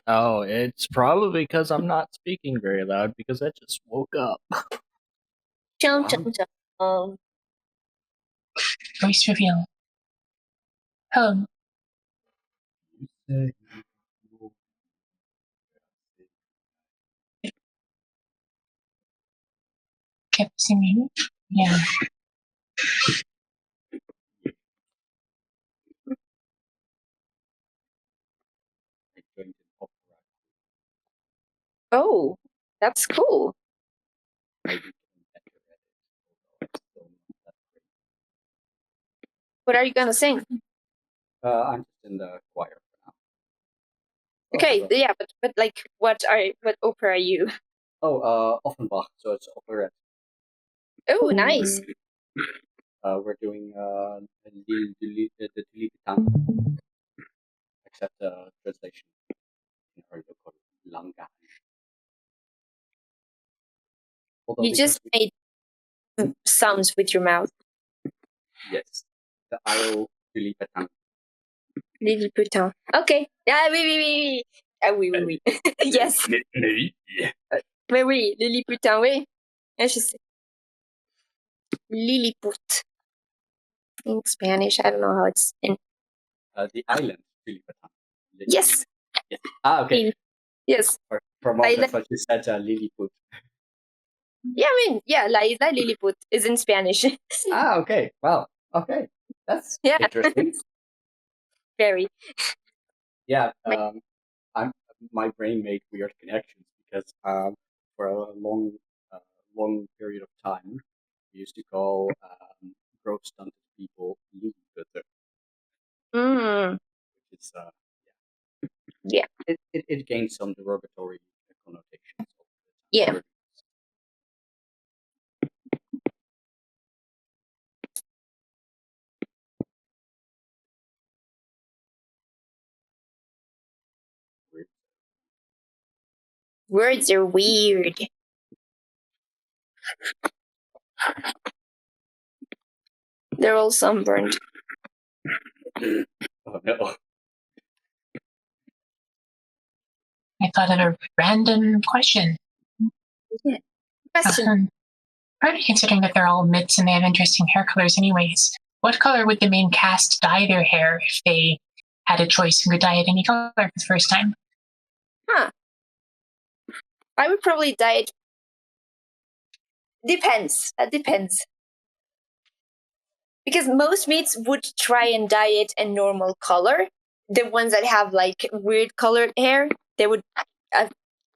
Oh, it's probably because I'm not speaking very loud because I just woke up. Chum, chum, chum. Voice reveal. Hello. Kept singing. Yeah. Oh, that's cool. What are you gonna sing? I'm just in the choir for now. Okay, yeah, but like, what opera are you? Oh, Offenbach, so it's operette. Oh, nice. We're doing the Tilipitan, except the translation in our local language. You just made sounds with your mouth. Yes, the Io Lilliputian. Lilliputian. Okay. Ah, oui. Ah, oui. Yes. Mais oui, Lilliputian, oui. Ah, je sais. Lilliput. In Spanish, I don't know how it's in. The island, Lilliput. Yes. Yes. Ah, okay. Yes. From all that's what you said, Lilliput. Yeah, I mean, yeah, La Isla Lilliput is in Spanish. Okay. Wow. Okay. That's interesting. Very. Yeah. My brain made weird connections because for a long period of time, we used to call growth stunted people Lilliputter. Which is yeah. It gains some derogatory connotations. Yeah. Words are weird. They're all sunburned. Oh no. I thought of a random question. Yeah. Question. Probably considering that they're all myths and they have interesting hair colors anyways, what color would the main cast dye their hair if they had a choice and could dye it any color for the first time? I would probably dye it. Depends. That depends. Because most myths would try and dye it a normal color. The ones that have like weird colored hair, they would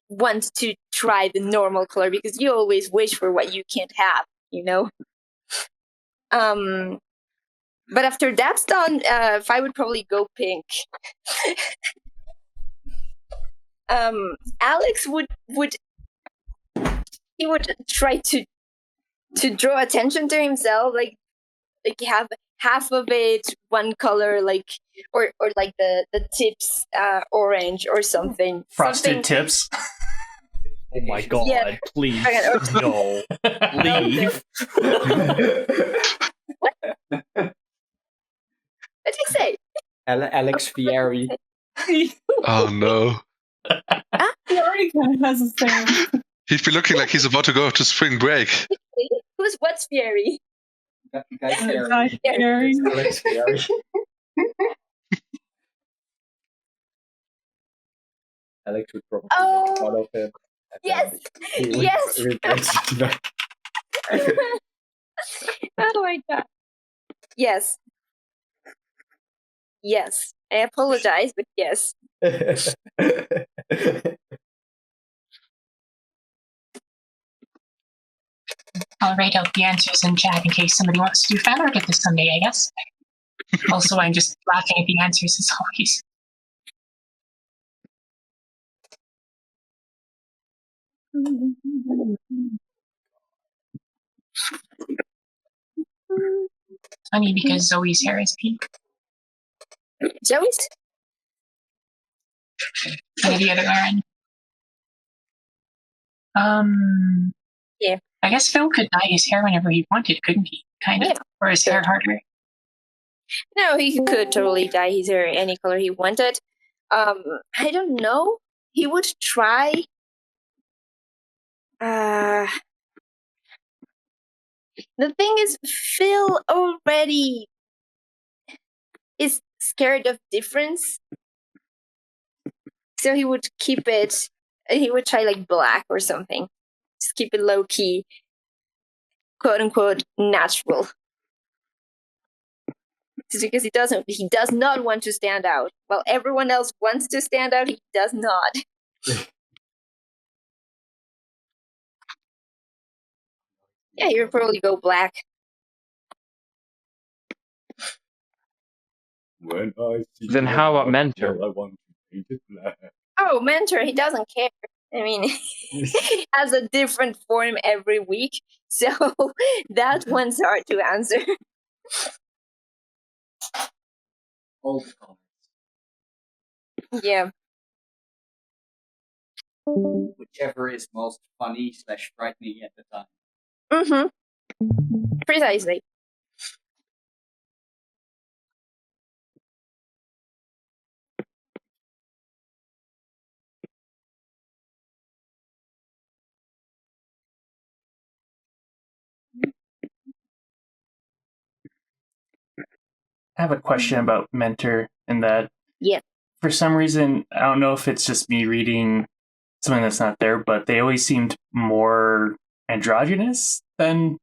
want to try the normal color because you always wish for what you can't have, you know? But after that's done, I would probably go pink. Alex would try to draw attention to himself, like have half of it one color, like or like the tips orange or something. Frosted tips. Oh my god! Yeah. Please no, leave. What did you say? Alex Fieri. Oh no. He already kind of has the same. He'd be looking like he's about to go to spring break. Who's what's Fieri? Guy Fieri. Alex Fieri. Alex would probably make fun of him. Yes. Yes. Oh my god. Yes. Yes. I apologize, but yes. I'll write out the answers in chat in case somebody wants to do fan art of this someday, I guess. Also, I'm just laughing at the answers as always. It's funny because Zoe's hair is pink. Zoe's? And the other Aaron. Yeah. I guess Phil could dye his hair whenever he wanted, couldn't he? Kind of. Yeah. Or his hair harder. No, he could totally dye his hair any color he wanted. I don't know. He would try. The thing is, Phil already is scared of difference. So he would keep it, he would try like black or something. Just keep it low key, quote unquote, natural. Just because he does not want to stand out. While everyone else wants to stand out, he does not. Yeah, you'd probably go black. When I see then how about Mentor? I want to paint it black. Oh, Mentor, he doesn't care. I mean, he has a different form every week, so that one's hard to answer. All the comments. Yeah. Whichever is most funny / frightening at the time. Mm-hmm. Precisely. have a question about Mentor in that. Yeah. For some reason, I don't know if it's just me reading something that's not there, but they always seemed more androgynous than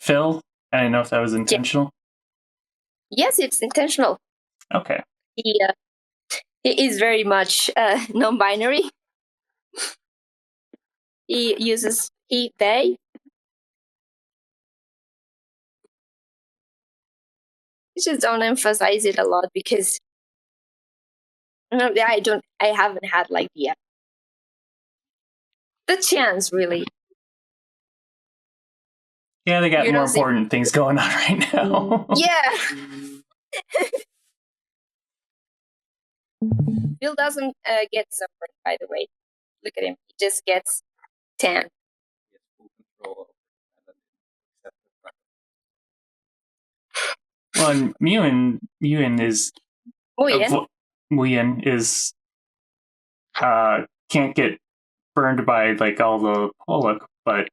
Phil. I don't know if that was intentional. Yes, it's intentional. Okay. He is very much non-binary. He uses he, they. Just don't emphasize it a lot because I haven't had like the chance really. Yeah, they got more important things going on right now. Yeah. Bill doesn't get sunburned, by the way. Look at him. He just gets tan. Well, and Muin is... Muin is... can't get burned by like all the Pollock, but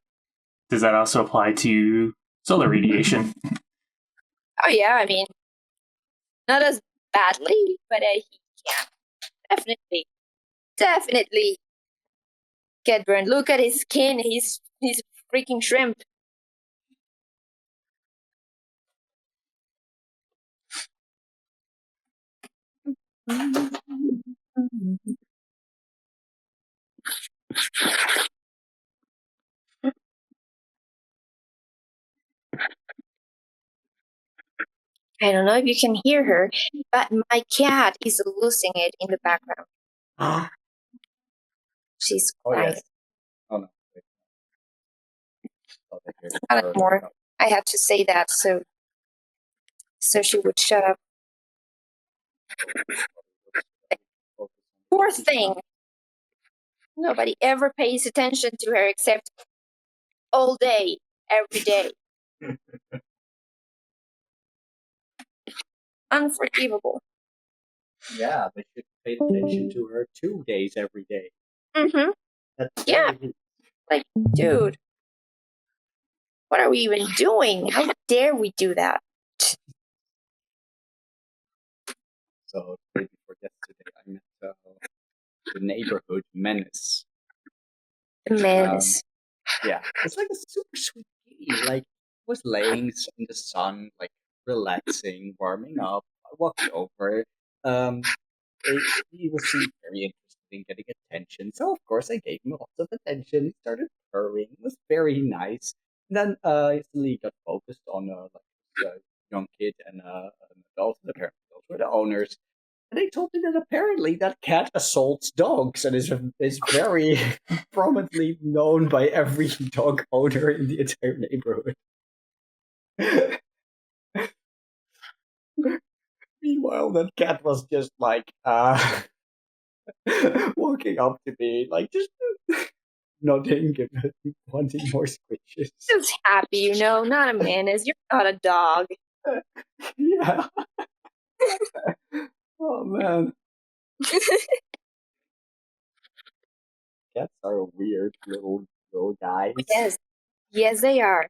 does that also apply to solar radiation? Oh yeah, I mean, not as badly, but he can definitely get burned. Look at his skin; he's freaking shrimp. I don't know if you can hear her, but my cat is losing it in the background. She's quiet. Oh no. Not more. I had to say that so she would shut up. Poor thing. Nobody ever pays attention to her except all day, every day. Unforgivable. Yeah, they should pay attention to her 2 days every day. Mm-hmm. Yeah. Like, dude, what are we even doing? How dare we do that? So, the day before yesterday, I met the neighborhood menace. The menace. Yeah, it's like a super sweet kitty. Like, was laying in the sun, like relaxing, warming up. I walked over. He was very interested in getting attention, so of course I gave him lots of attention. He started purring. It was very nice. And then instantly he got focused on like a young kid and an adult. And apparently those were the owners. And they told me that apparently that cat assaults dogs and is very prominently known by every dog owner in the entire neighborhood. Meanwhile, that cat was just like walking up to me, like just nodding, wanting more squishes. Just happy, not a menace. You're not a dog. Yeah. Oh man. Cats are weird little guys. Yes, they are.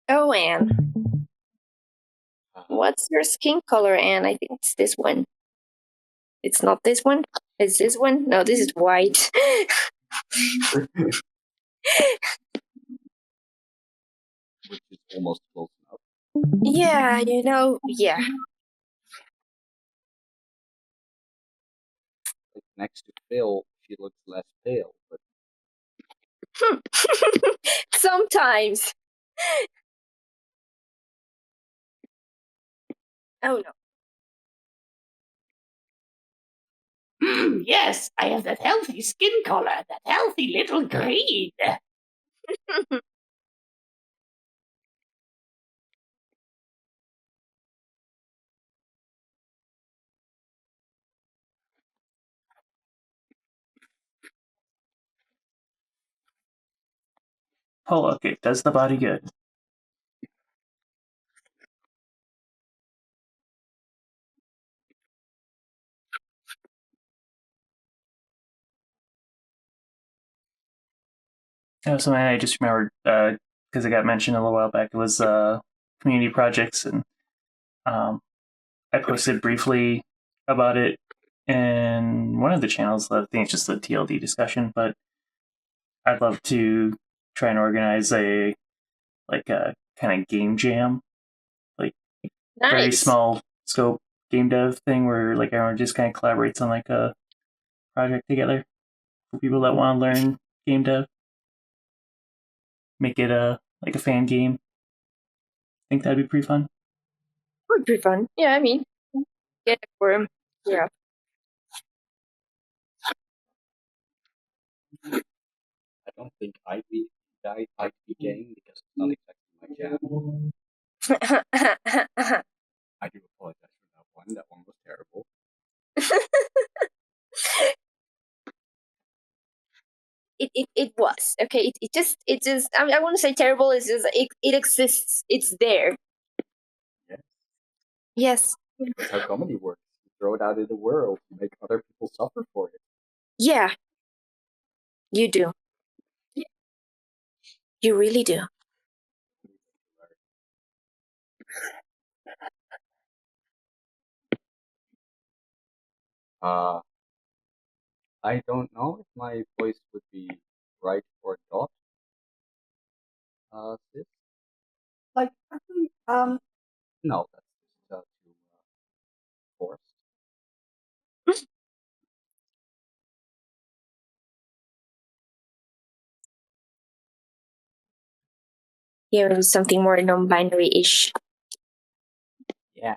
Oh, Anne. What's your skin color, Anne? I think it's this one. It's not this one? It's this one? No, this is white. Which is almost close enough. Yeah, yeah. Like next to Phil, she looks less pale, but sometimes. Oh no. Yes, I have that healthy skin color, that healthy little green. Oh, okay. Does the body good. Oh, something I just remembered because it got mentioned a little while back. It was community projects, and I posted briefly about it in one of the channels. I think it's just the TLD discussion, but I'd love to try and organize a kind of game jam, like very small scope game dev thing where like everyone just kind of collaborates on like a project together for people that want to learn game dev. Make it a fan game. I think that'd be pretty fun. Would be fun. Yeah, I mean, get a forum. Yeah. I don't think I'd be game because it's not exactly my jam. I do apologize for that one. That one was terrible. It was okay. It just I want to say terrible. It's just it exists. It's there. Yes. Yes. That's how comedy works. You throw it out in the world. You make other people suffer for it. Yeah. You do. You really do. I don't know if my voice would be right or not. This? Like, I think, no, that's too forced. Here is something more non-binary-ish. Yeah.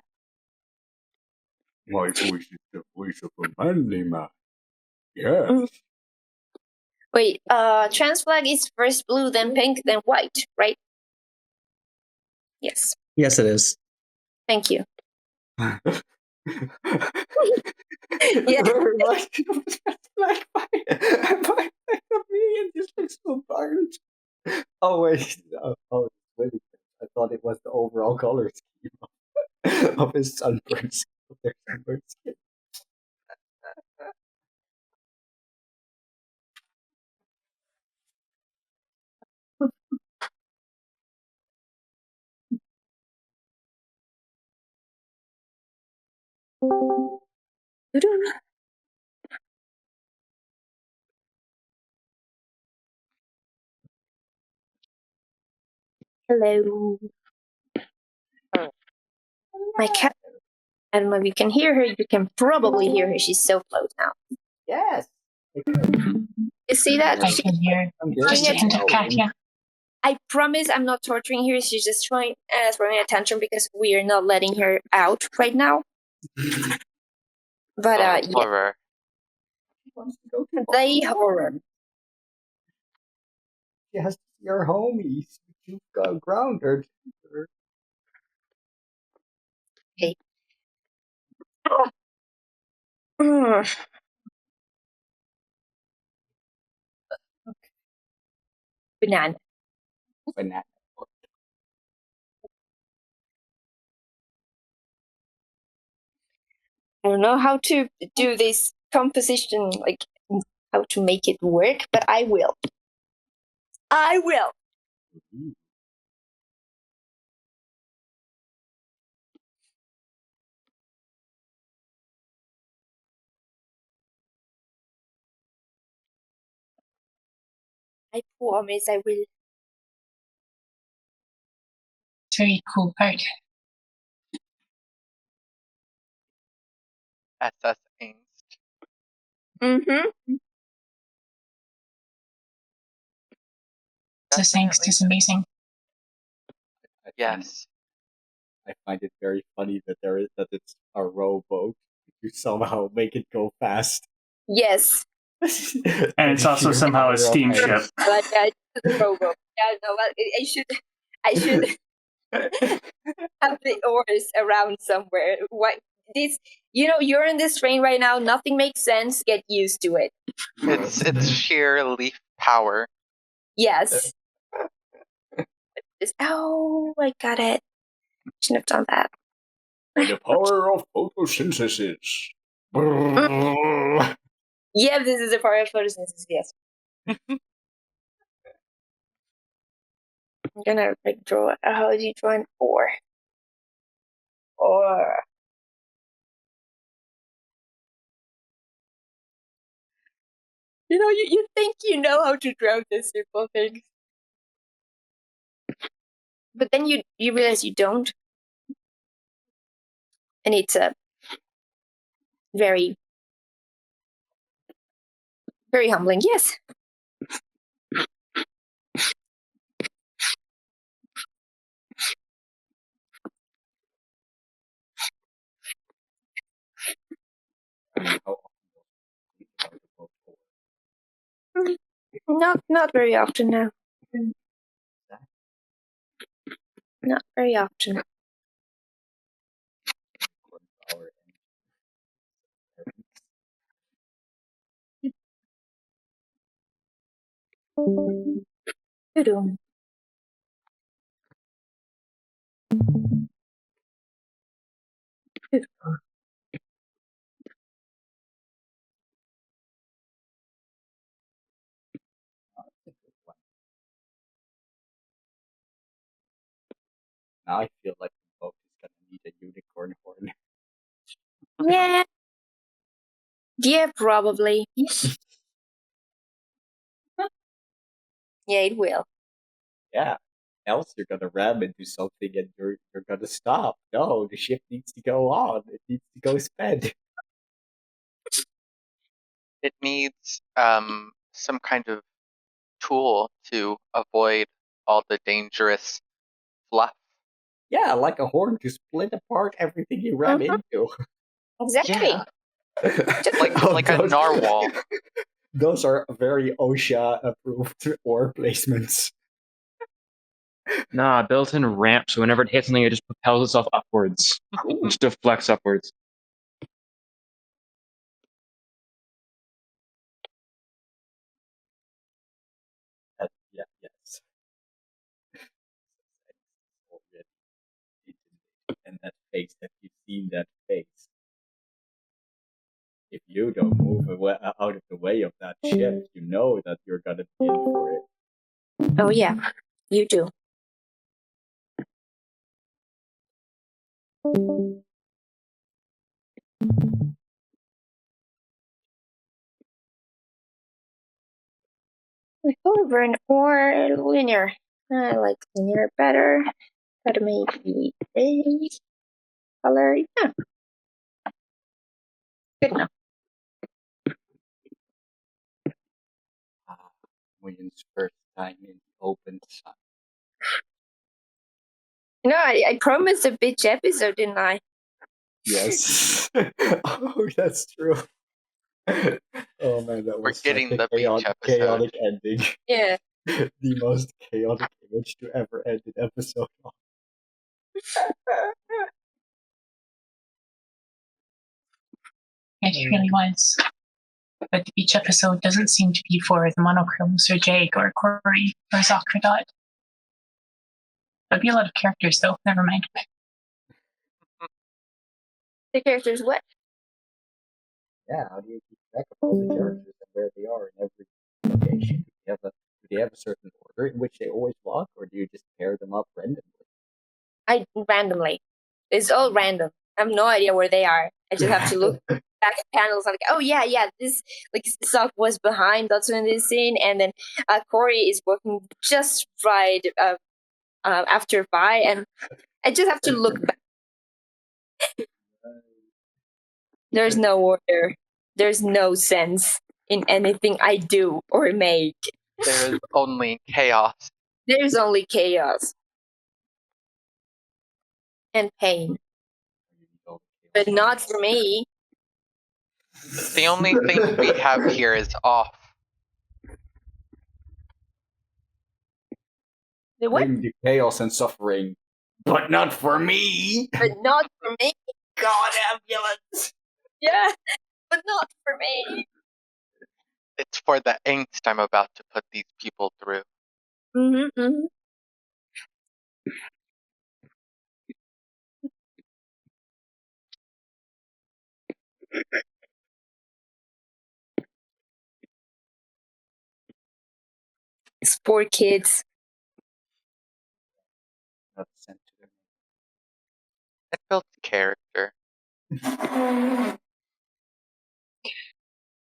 My voice is the voice of a manly man. Yes. Wait, trans flag is first blue, then pink, then white, right? Yes. Yes, it is. Thank you. Yeah. Like me and this looks so violent. Oh wait, oh, I thought it was the overall color scheme of his sunburned skin. Hello. My cat. I don't know if you can hear her. You can probably hear her. She's so close now. Yes. You see that? I can hear just a hint of cat, yeah. I promise I'm not torturing her. She's just throwing attention because we are not letting her out right now. But yeah. Horror. They horror. She has to see her homies. You've got grounded. Okay. Okay. Banana. I don't know how to do this composition, like how to make it work, but I will. I will. I promise I will. Very cool part. SS Angst. Mm-hmm. SS Angst is amazing. Yes. I find it very funny that it's a rowboat. You somehow make it go fast. Yes. And it's also somehow a steamship. Like it's a rowboat. Yeah, no, I should have the oars around somewhere. What this? You're in this train right now. Nothing makes sense. Get used to it. It's sheer leaf power. Yes. Oh, I got it. Shouldn't have done that. The power of photosynthesis. Yeah, this is the power of photosynthesis. Yes. I'm gonna draw. How do you draw an oar? Or you think you know how to draw these simple things, but then you realize you don't, and it's a very, very humbling. Yes. Not very often now. Not very often. Now I feel like the boat is gonna need a unicorn horn. Yeah. Yeah, probably. Yeah, it will. Yeah. Else you're gonna ram into something and you're gonna stop. No, the ship needs to go on. It needs to go sped. It needs some kind of tool to avoid all the dangerous fluff. Yeah, like a horn to split apart everything you ram into. Exactly. Yeah. like a narwhal. Those are very OSHA approved oar placements. Nah, built-in ramp, so whenever it hits something, it just propels itself upwards. It just deflects upwards. Yeah, yes. And that face, have you seen that face? If you don't move out of the way of that ship, you know that you're gonna be in for it. Oh yeah, you do. Overburn or linear? I like linear better. Gotta maybe a color. Yeah. Good enough. William's first time in the open sun. No, I promised a bitch episode, didn't I? Yes. Oh, that's true. Oh man, that was We're getting such a the chaotic ending. Yeah. The most chaotic image to ever end an episode. It really was. But the beach episode doesn't seem to be for the monochromes or Jake or Corey or Zokradot. There'd be a lot of characters though, never mind. The characters what? Yeah, how do you keep track of all the characters and where they are in every location? Do they have a certain order in which they always walk, or do you just pair them up randomly? Randomly. It's all random. I have no idea where they are. I just have to look back at panels. I'm like, oh yeah, this Zok was behind. That's when this scene, and then Corey is working just right after Vi, and I just have to look back. There's no order. There's no sense in anything I do or make. There is only chaos. There's only chaos. And pain. But not for me. The only thing we have here is off. The what? Bring the chaos and suffering. But not for me! But not for me! God, ambulance! Yeah, but not for me! It's for the angst I'm about to put these people through. Mm-hmm. It's poor kids. have sent to them. It builds character.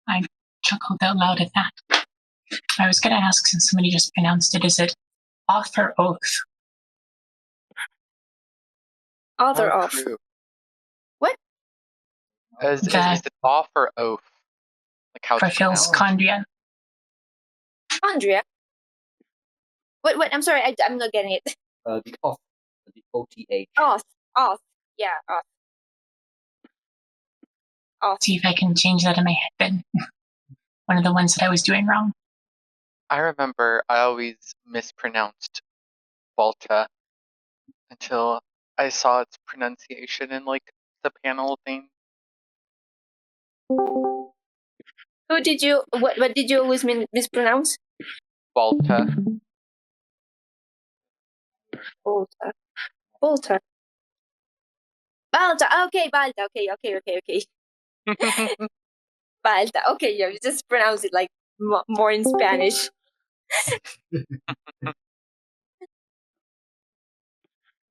I chuckled out loud at that. I was going to ask, since somebody just pronounced it, is it off or oath? Off or off? What? Is it off or oath? Like how for Phil's Condria. Condria? What? I'm sorry, I'm not getting it. The off. The OTH. Off. Yeah, off. I'll see if I can change that in my head then. One of the ones that I was doing wrong. I remember I always mispronounced Volta until I saw its pronunciation in like the panel thing. What did you always mispronounce? Volta. Volta. Okay, Balta. Okay. Balta. Okay, yeah, you just pronounce it like more in Spanish.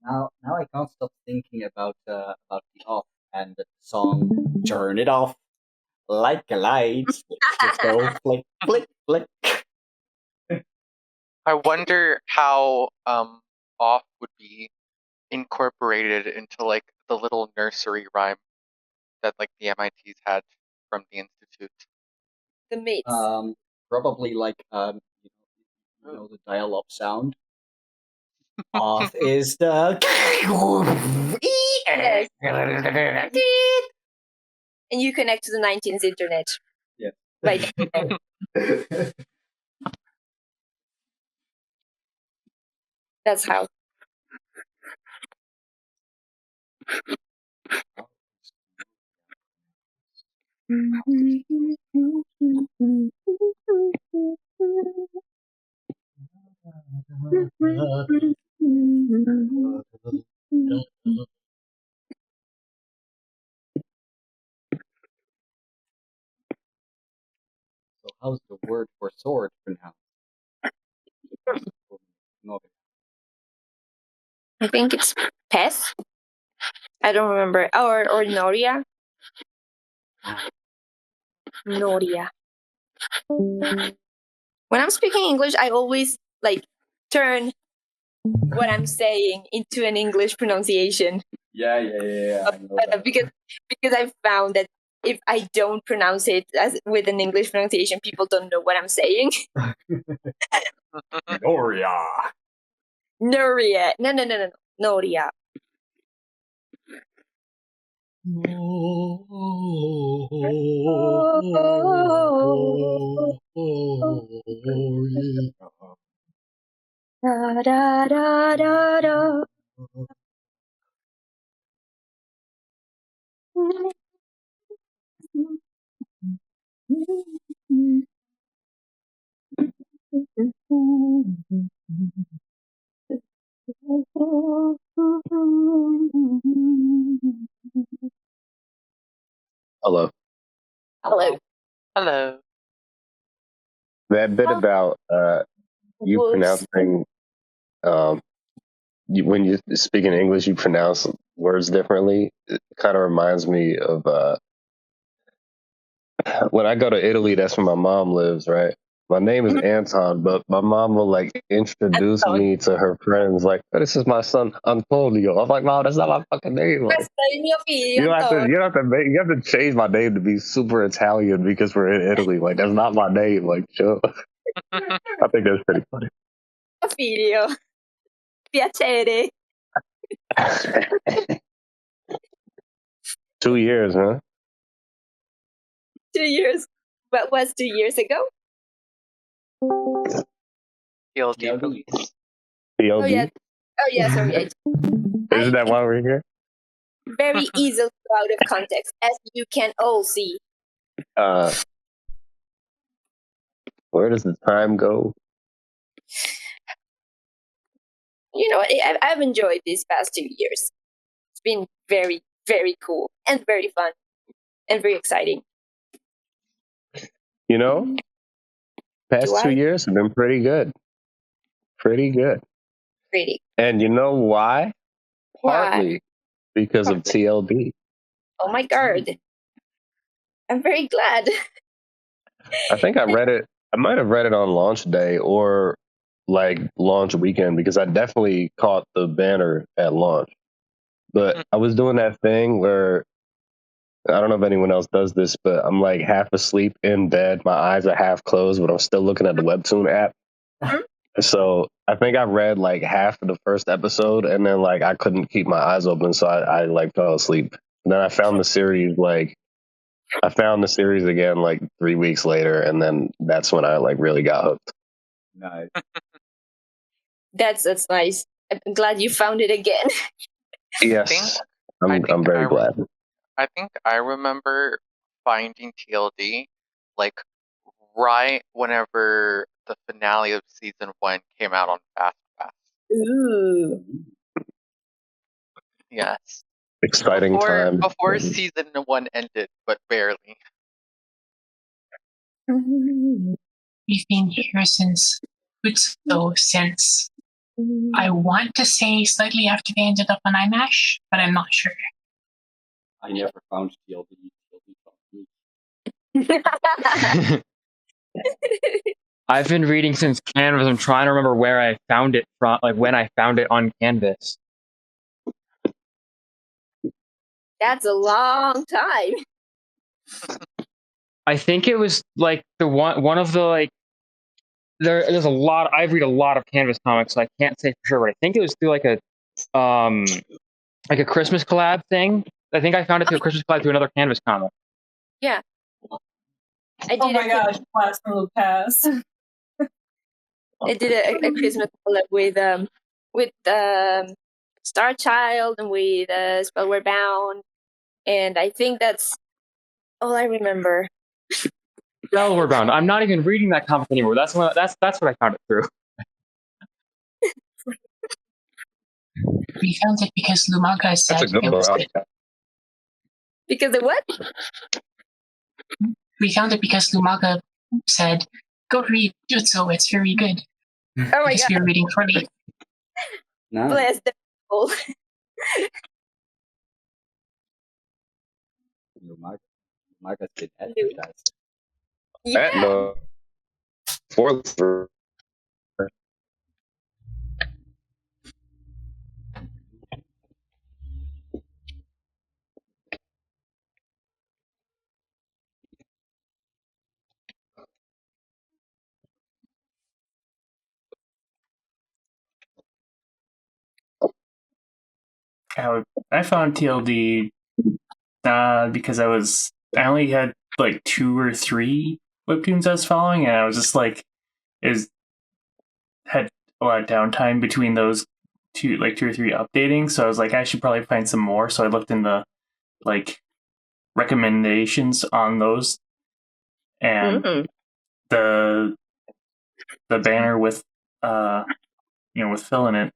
Now I can't stop thinking about the off and the song "Turn It Off" like a light. Just go flick, flick, flick. I wonder how off would be incorporated into like the little nursery rhyme that like the MITs had from the institute. The mates. Probably like you know the dial-up sound. Off is the and you connect to the 19th internet. Yeah. Right. That's how. So how's the word for sword pronounced? I think it's Peth. I don't remember. Or Noria. Noria. When I'm speaking English, I always like turn what I'm saying into an English pronunciation. Yeah. I know that. Because I've found that if I don't pronounce it as with an English pronunciation, people don't know what I'm saying. Noria. Noria. No. Noria. Da da da da da. Hello. That bit about you pronouncing when you speak in English, you pronounce words differently. It kind of reminds me of when I go to Italy. That's where my mom lives, right? My name is Anton, but my mom will like introduce me to her friends like, oh, "This is my son Antonio." I'm like, "Mom, that's not my fucking name." Like, you have to change my name to be super Italian because we're in Italy. Like, that's not my name. Like, chill. I think that's pretty funny. Figlio. Piacere. 2 years, huh? 2 years. What was 2 years ago? PLD police. PLD? Oh yeah, sorry. Isn't that why we're here? Very easily out of context, as you can all see. Where does the time go? You know, I've enjoyed these past 2 years. It's been very, very cool and very fun and very exciting. You know, past 2 years have been pretty good. Pretty good. Pretty. And you know why? Partly Why? because of TLD. Oh my god. I'm very glad. I think I read it. I might have read it on launch day or like launch weekend because I definitely caught the banner at launch. But I was doing that thing where I don't know if anyone else does this, but I'm like half asleep in bed. My eyes are half closed, but I'm still looking at the Webtoon app. So I think I read like half of the first episode and then like I couldn't keep my eyes open. So I like fell asleep. And then I found the series again like 3 weeks later. And then that's when I like really got hooked. Nice. That's nice. I'm glad you found it again. Yes. I'm very glad. I think I remember finding TLD like right whenever the finale of season 1 came out on FastPass. Ooh. Yes. Exciting time. Before season 1 ended, but barely. We've been here since I want to say slightly after they ended up on iMash, but I'm not sure. I never found TLD. I've been reading since Canvas. I'm trying to remember where I found it from, like when I found it on Canvas. That's a long time. I think it was like the one of the like. There's a lot. I read a lot of Canvas comics, so I can't say for sure, but I think it was through like a Christmas collab thing. I think I found it through a Christmas collab through another Canvas comic. Yeah. Oh my gosh, blast from the past. I did a Christmas collab with Star Child and with Spellware Bound, and I think that's all I remember. Spellware Bound. I'm not even reading that comic anymore. That's what I found it through. We found it because Lumaga said That's a good it was one. good. Because of what? We found it because Lumaga said, "Go read Jutsu. It's very good." Oh my god! We were reading for me. Nice. Bless the people. Lumaga did advertise. Yeah. I found TLD because I only had like 2 or 3 webtoons I was following, and I was just like, had a lot of downtime between those 2 or 3 updating, so I was like, I should probably find some more. So I looked in the like recommendations on those, and the banner with with Phil in it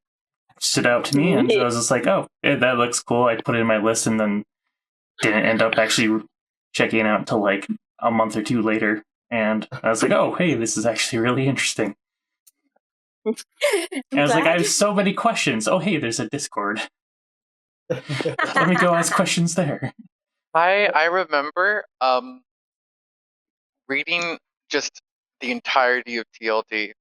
stood out to me, and so I was just like, oh, that looks cool. I put it in my list, and then didn't end up actually checking it out until like a month or 2 later, and I was like, oh, hey, this is actually really interesting. And I was like, I have so many questions. Oh, hey, there's a Discord. Let me go ask questions there. I remember reading just the entirety of TLD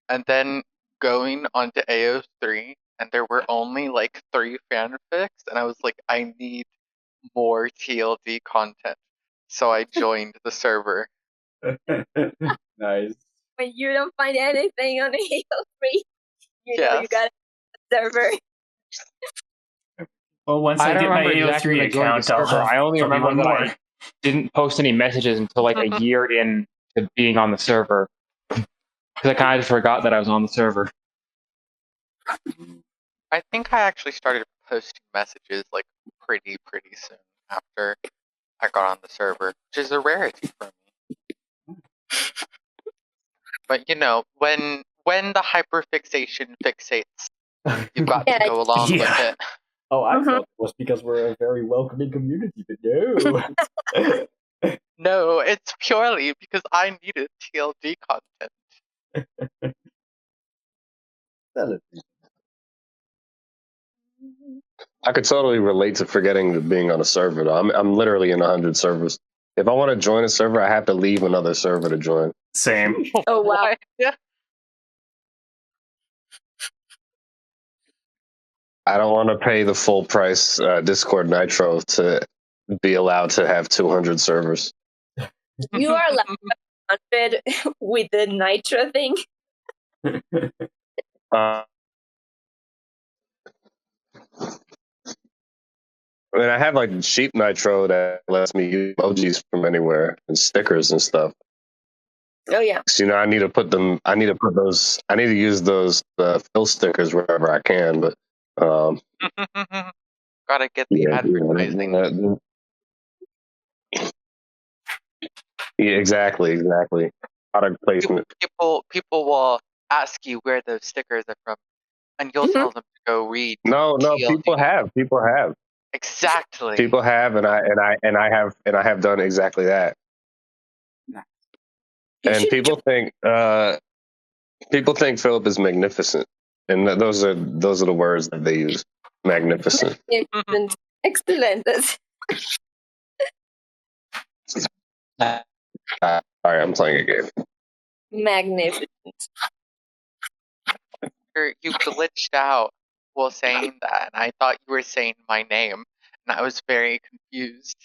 and then going onto AO3, and there were only like 3 fanfics, and I was like, I need more TLD content. So I joined the server. Nice. When you don't find anything on AO3, you know you got a server. Well, once I get my AO3 account, I only remember that I didn't post any messages until like a year in to being on the server. Because I kind of forgot that I was on the server. I think I actually started posting messages like pretty soon after I got on the server, which is a rarity for me. But you know, when the hyperfixation fixates, you've got to go along with it. Oh, I thought it was because we're a very welcoming community, but no. No, it's purely because I needed TLD content. I could totally relate to forgetting being on a server. Though. I'm literally in 100 servers. If I want to join a server, I have to leave another server to join. Same. Oh wow. Yeah. I don't want to pay the full price Discord Nitro to be allowed to have 200 servers. You are like 100 with the Nitro thing. I mean, I have like cheap Nitro that lets me use emojis from anywhere and stickers and stuff. Oh yeah. So, I need to put them. I need to use those fill stickers wherever I can. But gotta get the advertising. Yeah, exactly. Product placement. People will ask you where those stickers are from, and you'll tell them to go read. No, people have. Exactly. People have, and I have done exactly that. And people think Philip is magnificent, and those are the words that they use. Magnificent. Excellent. All right, I'm playing a game. Magnificent. You glitched out while saying that, and I thought you were saying my name, and I was very confused.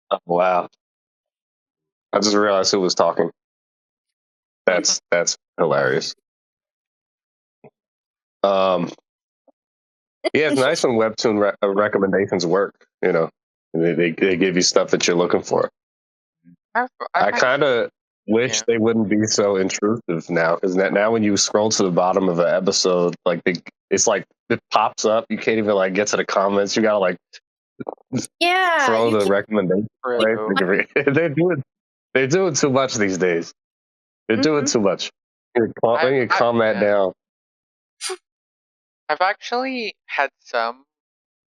Oh, wow. I just realized who was talking. That's hilarious. Yeah, it's nice when Webtoon recommendations work. They give you stuff that you're looking for. I kind of wish they wouldn't be so intrusive now, because now when you scroll to the bottom of an episode, like it's like it pops up. You can't even like get to the comments. You gotta like throw the recommendation away. They're doing too much these days. They're doing too much. You calm that down. I've actually had some,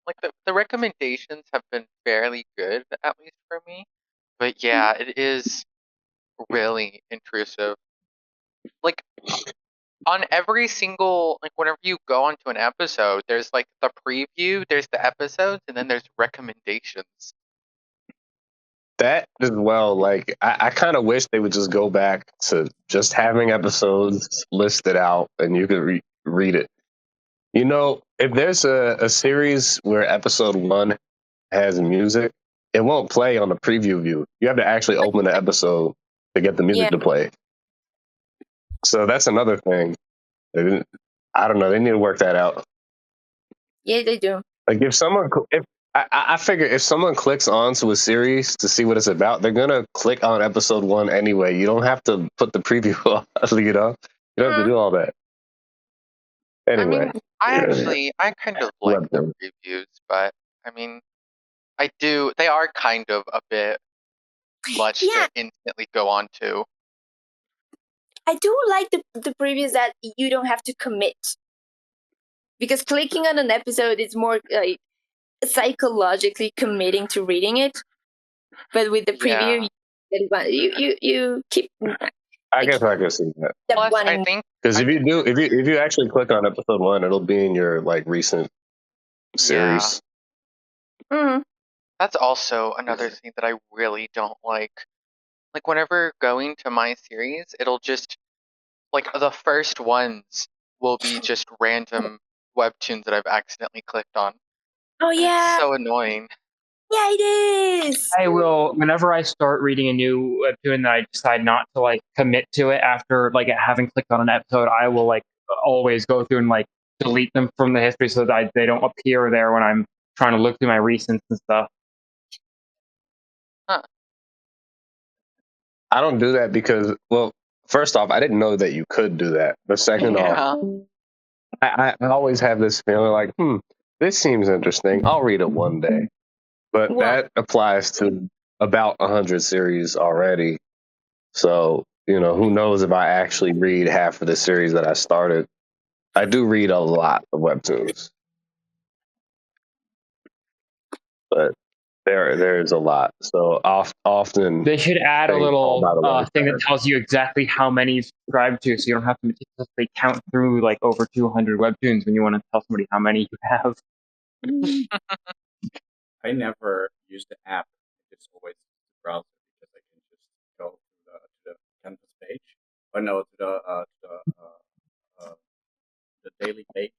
like the recommendations have been fairly good, at least for me. But yeah, it is really intrusive. Like on every single, like whenever you go onto an episode, there's like the preview, there's the episodes, and then there's recommendations. That as well, like I kind of wish they would just go back to just having episodes listed out and you could read it. If there's a series where episode 1 has music, it won't play on the preview view. You have to actually open the episode to get the music to play. So that's another thing. I don't know. They need to work that out. Yeah, they do. Like I figure if someone clicks onto a series to see what it's about, they're gonna click on episode 1 anyway. You don't have to put the preview on. You don't have to do all that. Anyway, I kind of like the previews, but I mean, they are kind of a bit much to instantly go on to. I do like the previews that you don't have to commit, because clicking on an episode is more like psychologically committing to reading it, but with the preview you keep. I guess I can see that. Plus, I think because if you actually click on episode 1, it'll be in your like recent series. Mm-hmm. That's also another thing that I really don't like. Like whenever going to my series, it'll just like the first ones will be just random webtoons that I've accidentally clicked on. Oh yeah, it's so annoying. Yeah, it is. I will, whenever I start reading a new webtoon that I decide not to like commit to it after like having clicked on an episode, I will like always go through and like delete them from the history so that they don't appear there when I'm trying to look through my recents and stuff. Huh. I don't do that because, well, first off, I didn't know that you could do that. But second off, I always have this feeling like, this seems interesting. I'll read it one day. But that applies to about 100 series already. So, who knows if I actually read half of the series that I started. I do read a lot of webtoons. But There's a lot. So often they should add a little thing that website. tells you exactly how many you subscribe to, so you don't have to meticulously count through like over 200 webtoons when you want to tell somebody how many you have. I never use the app. It's always the browser because I can just go to the Canvas page. Or no, to the daily page.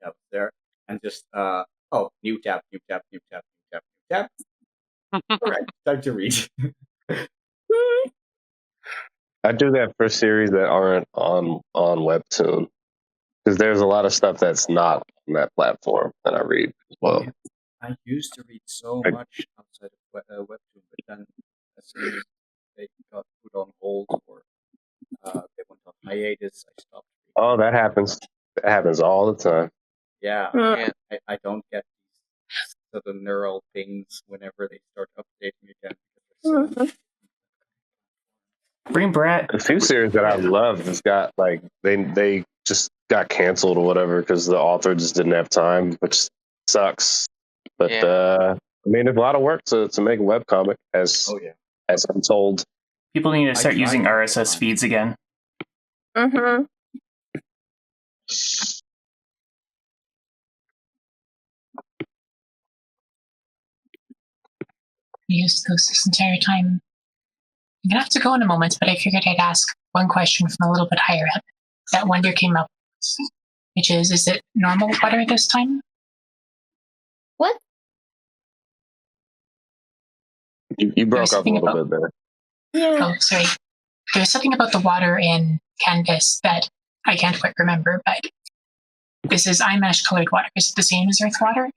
Yeah, there, and just new tab. All right, time to read. I do that for series that aren't on Webtoon, because there's a lot of stuff that's not on that platform that I read as well. I used to read so much outside of Webtoon, but then as soon as they got put on hold or they went on hiatus, I stopped reading. Oh, that happens. That happens all the time. Yeah, I don't get these sort of neural things whenever they start updating again. Because Bring Brett. A few series that I love just got like they just got canceled or whatever because the author just didn't have time, which sucks. But I mean, it's a lot of work to make a webcomic, as I'm told. People need to start using RSS feeds again. Mm-hmm. Used those this entire time. I'm gonna have to go in a moment, but I figured I'd ask one question from a little bit higher up that Wonder came up with, which is it normal water this time? What? You broke up a little bit there. Yeah. Oh, sorry. There's something about the water in Canvas that I can't quite remember, but this is iMesh colored water. Is it the same as Earth water?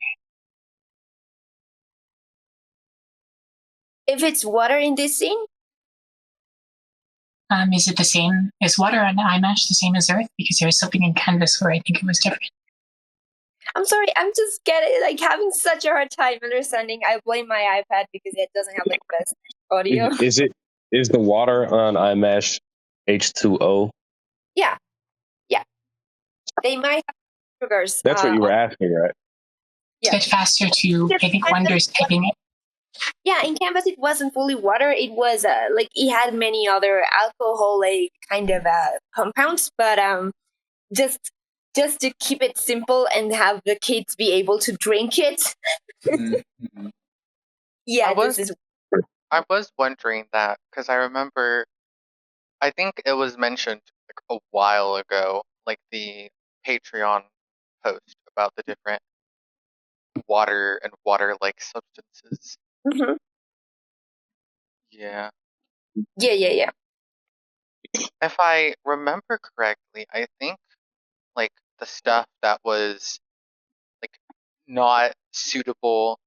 If it's water in this scene? Is it the same? Is water on iMesh the same as Earth? Because there's something in Canvas where I think it was different. I'm sorry, I'm just having such a hard time understanding. I blame my iPad because it doesn't have the best audio. Is the water on iMesh H2O? Yeah. They might have sugars. That's what you were asking, right? It's a bit faster to, I think, Wonder's typing it. Yeah, in Canvas it wasn't fully water. It was it had many other alcoholic kind of compounds, but just to keep it simple and have the kids be able to drink it. Mm-hmm. Yeah, I was wondering that because I remember, I think it was mentioned like a while ago, like the Patreon post about the different water and water-like substances. Mm-hmm. Yeah. Yeah. If I remember correctly, I think like the stuff that was like not suitable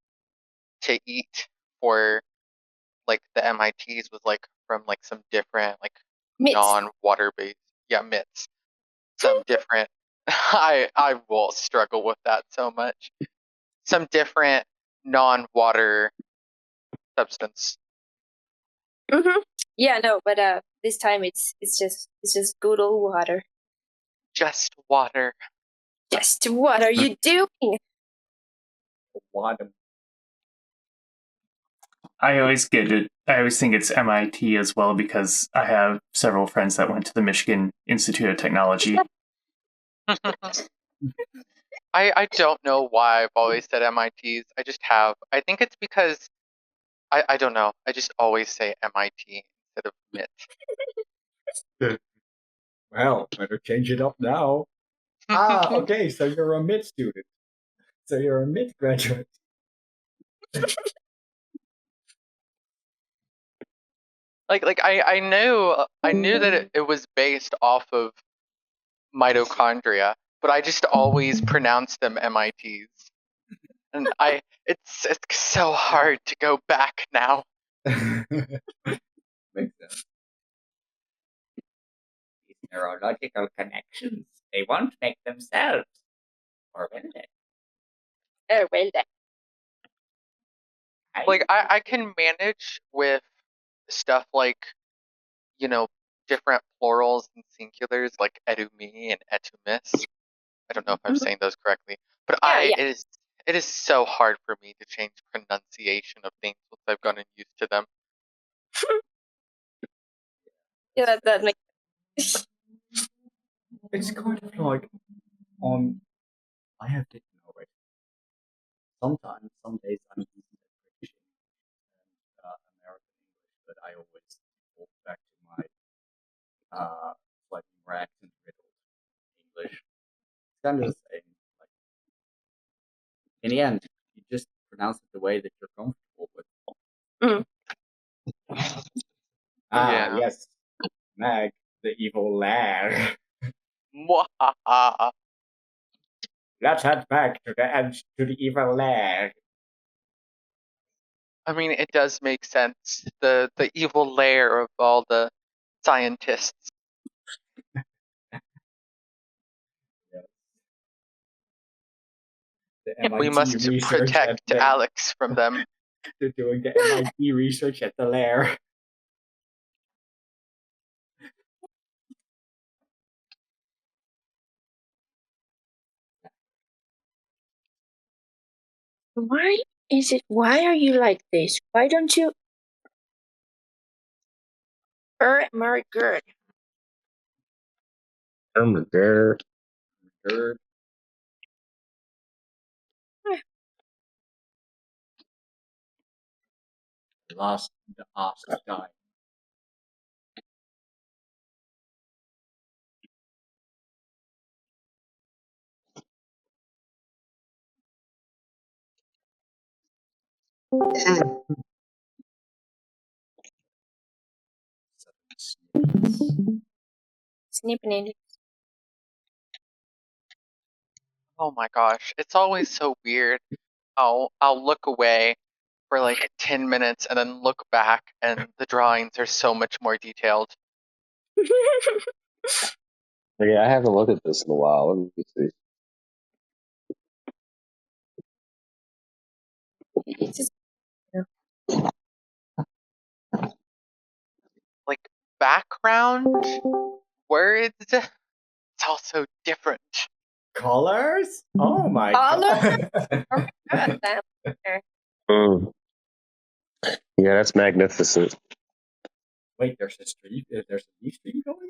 to eat for like the MITs was like from like some different like non-water based mitts. Some different I will struggle with that so much. Some different non-water substance. Mm-hmm. Yeah, no, but this time it's just good old water. Just water. Just what are you doing? Water. I always get it. I always think it's MIT as well because I have several friends that went to the Michigan Institute of Technology. I don't know why I've always said MITs. I just have. I think it's because I don't know. I just always say MIT instead of MIT. Well, better change it up now. Okay, so you're a MIT student. So you're a MIT graduate. I knew that it was based off of mitochondria, but I just always pronounce them MITs. And it's so hard to go back now. Makes sense. These neurological connections, they won't make themselves. Or will they? Oh, will they? Like, I can manage with stuff like, different plurals and singulars, like edumi and etumis. I don't know if I'm saying those correctly. But It is so hard for me to change pronunciation of things once I've gotten used to them. Yeah, that makes sense. It's kind of like I have to know it. Sometimes, some days I'm using British and American English, but I always go back to my slightly more accent riddled English. It's kind of the same. Like, in the end, you just pronounce it the way that you're comfortable with. Yeah. Yes, Meg, the evil lair. Let's head back to the evil lair. I mean, it does make sense. The evil lair of all the scientists. We must protect Alex from them. They're doing the MIT research at the lair. Why are you like this? Why don't you Mary Gerd? Gerd. The ask time. Snipping it. Oh my gosh, it's always so weird. I'll look away for like 10 minutes and then look back and the drawings are so much more detailed. Yeah, I haven't looked at this in a while. Let me see. Like background words, it's also different. Colors? Oh my god. Yeah, that's magnificent. Wait, there's a stream going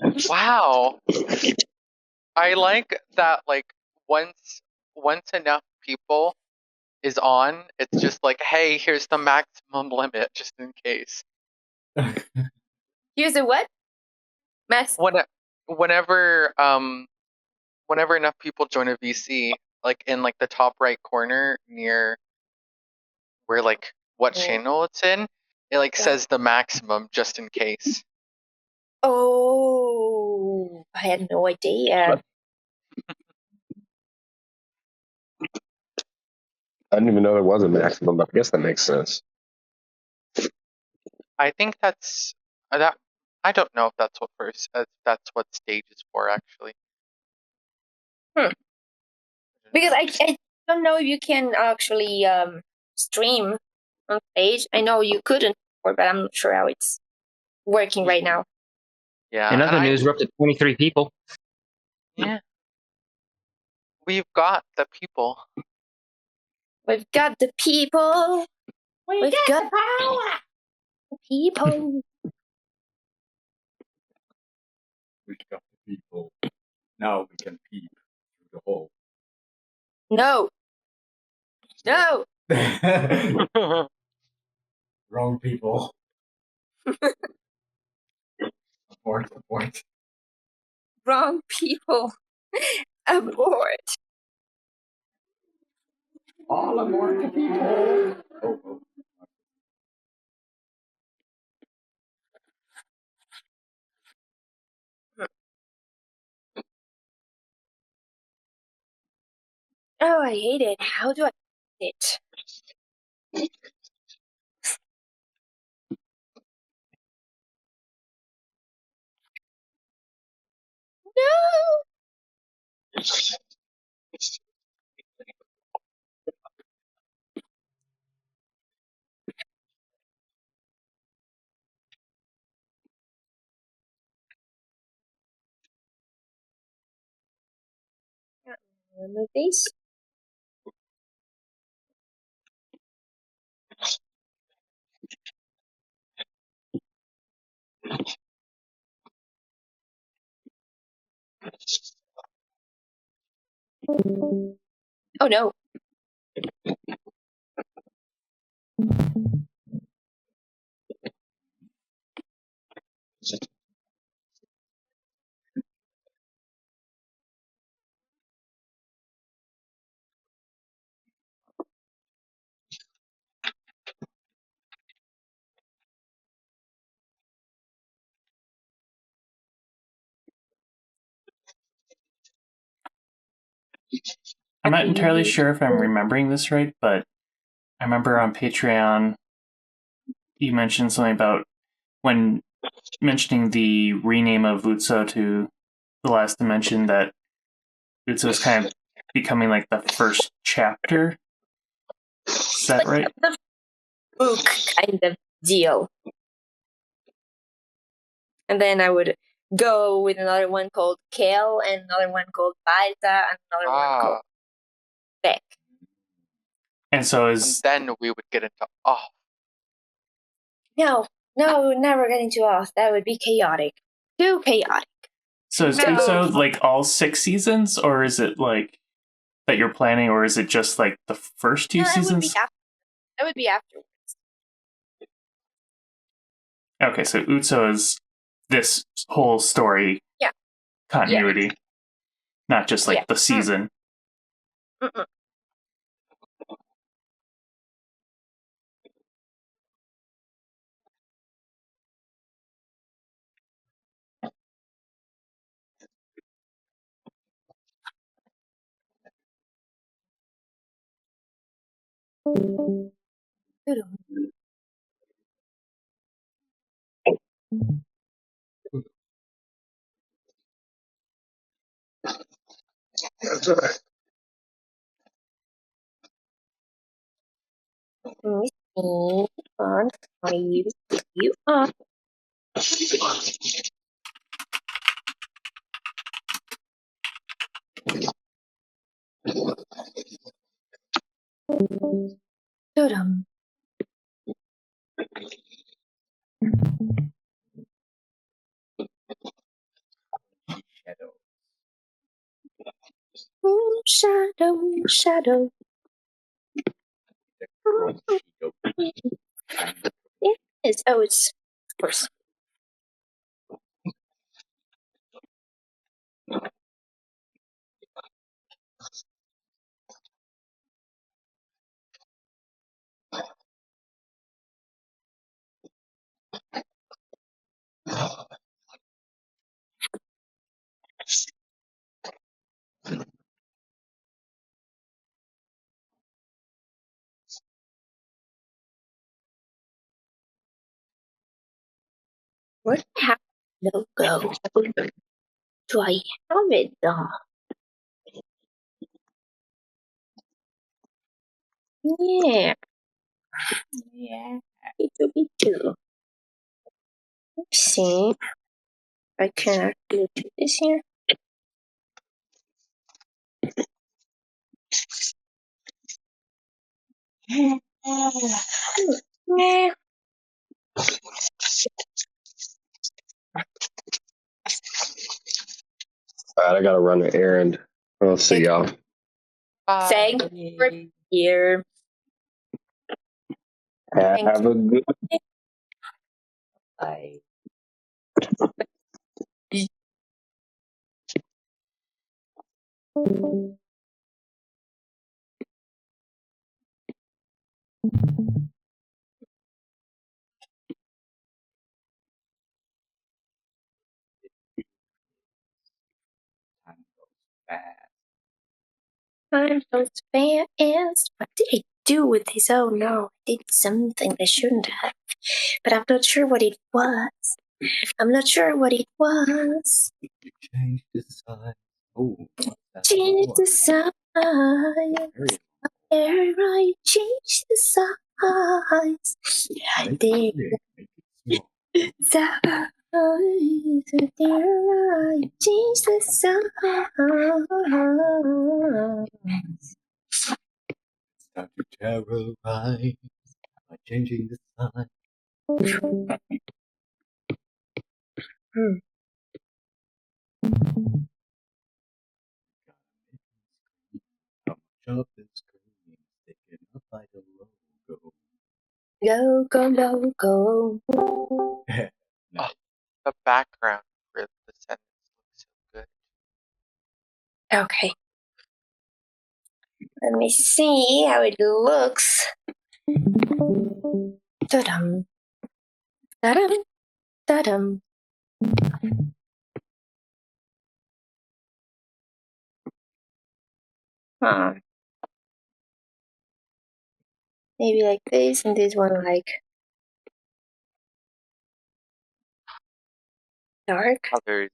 on? Wow. I like that, like, once enough people is on, it's just like, hey, here's the maximum limit, just in case. Here's a what? Max. Whenever enough people join a VC, like in like the top right corner near where like what channel it's in, it like says the maximum just in case. Oh, I had no idea. I didn't even know there was a maximum, but I guess that makes sense. I think that's that. I don't know if that's that's what stage is for actually. Because I don't know if you can actually stream on stage. I know you couldn't before, but I'm not sure how it's working right now. Yeah. In other news, we're up to 23 people. Yeah. We've got the people. We've got the people. We've got the power. The people. We've got the people. Now we can peep through the hole. No. No. Wrong people. Abort. Wrong people. Abort. All aboard the people. Oh. Oh, I hate it. How do I it? No. Remove these. Oh no. I'm not entirely sure if I'm remembering this right, but I remember on Patreon you mentioned something about when mentioning the rename of Utso to The Last Dimension that Utso is kind of becoming like the first chapter. Is that right? The book kind of deal. And then I would go with another one called Kale and another one called Balta and another one called Beck. And so And then we would get into off. No, we would never get into off. That would be chaotic. Too chaotic. So is Utso like all 6 seasons, or is it like that you're planning, or is it just like the first 2 seasons? That would be afterwards. Okay, so Utso is this whole story continuity, not just like the season. Mm-mm. That's all right. You are. Dum. Shadow. Yes. Oh, it's of course. Where do I have logo? Do I have it though? Yeah. It too. Let's see. I can actually do this here. Yeah. All right, I gotta run an errand. I'll see y'all. Thank you for here. Have a good. Bye. Time goes fast. What did I do with this? Oh no, I did something I shouldn't have. But I'm not sure what it was. Change the size. Oh, Change the size. There I changed the size. I did. Size. There I changed the size. Time to terrorize by changing the sign. of the screen sticking up like a logo. Go, go, go, go. Oh, the background for the sentence looks so good. Okay. Let me see how it looks. Da-dum. Da-dum. Da-dum. Huh. Maybe like this, and this one like dark. Others.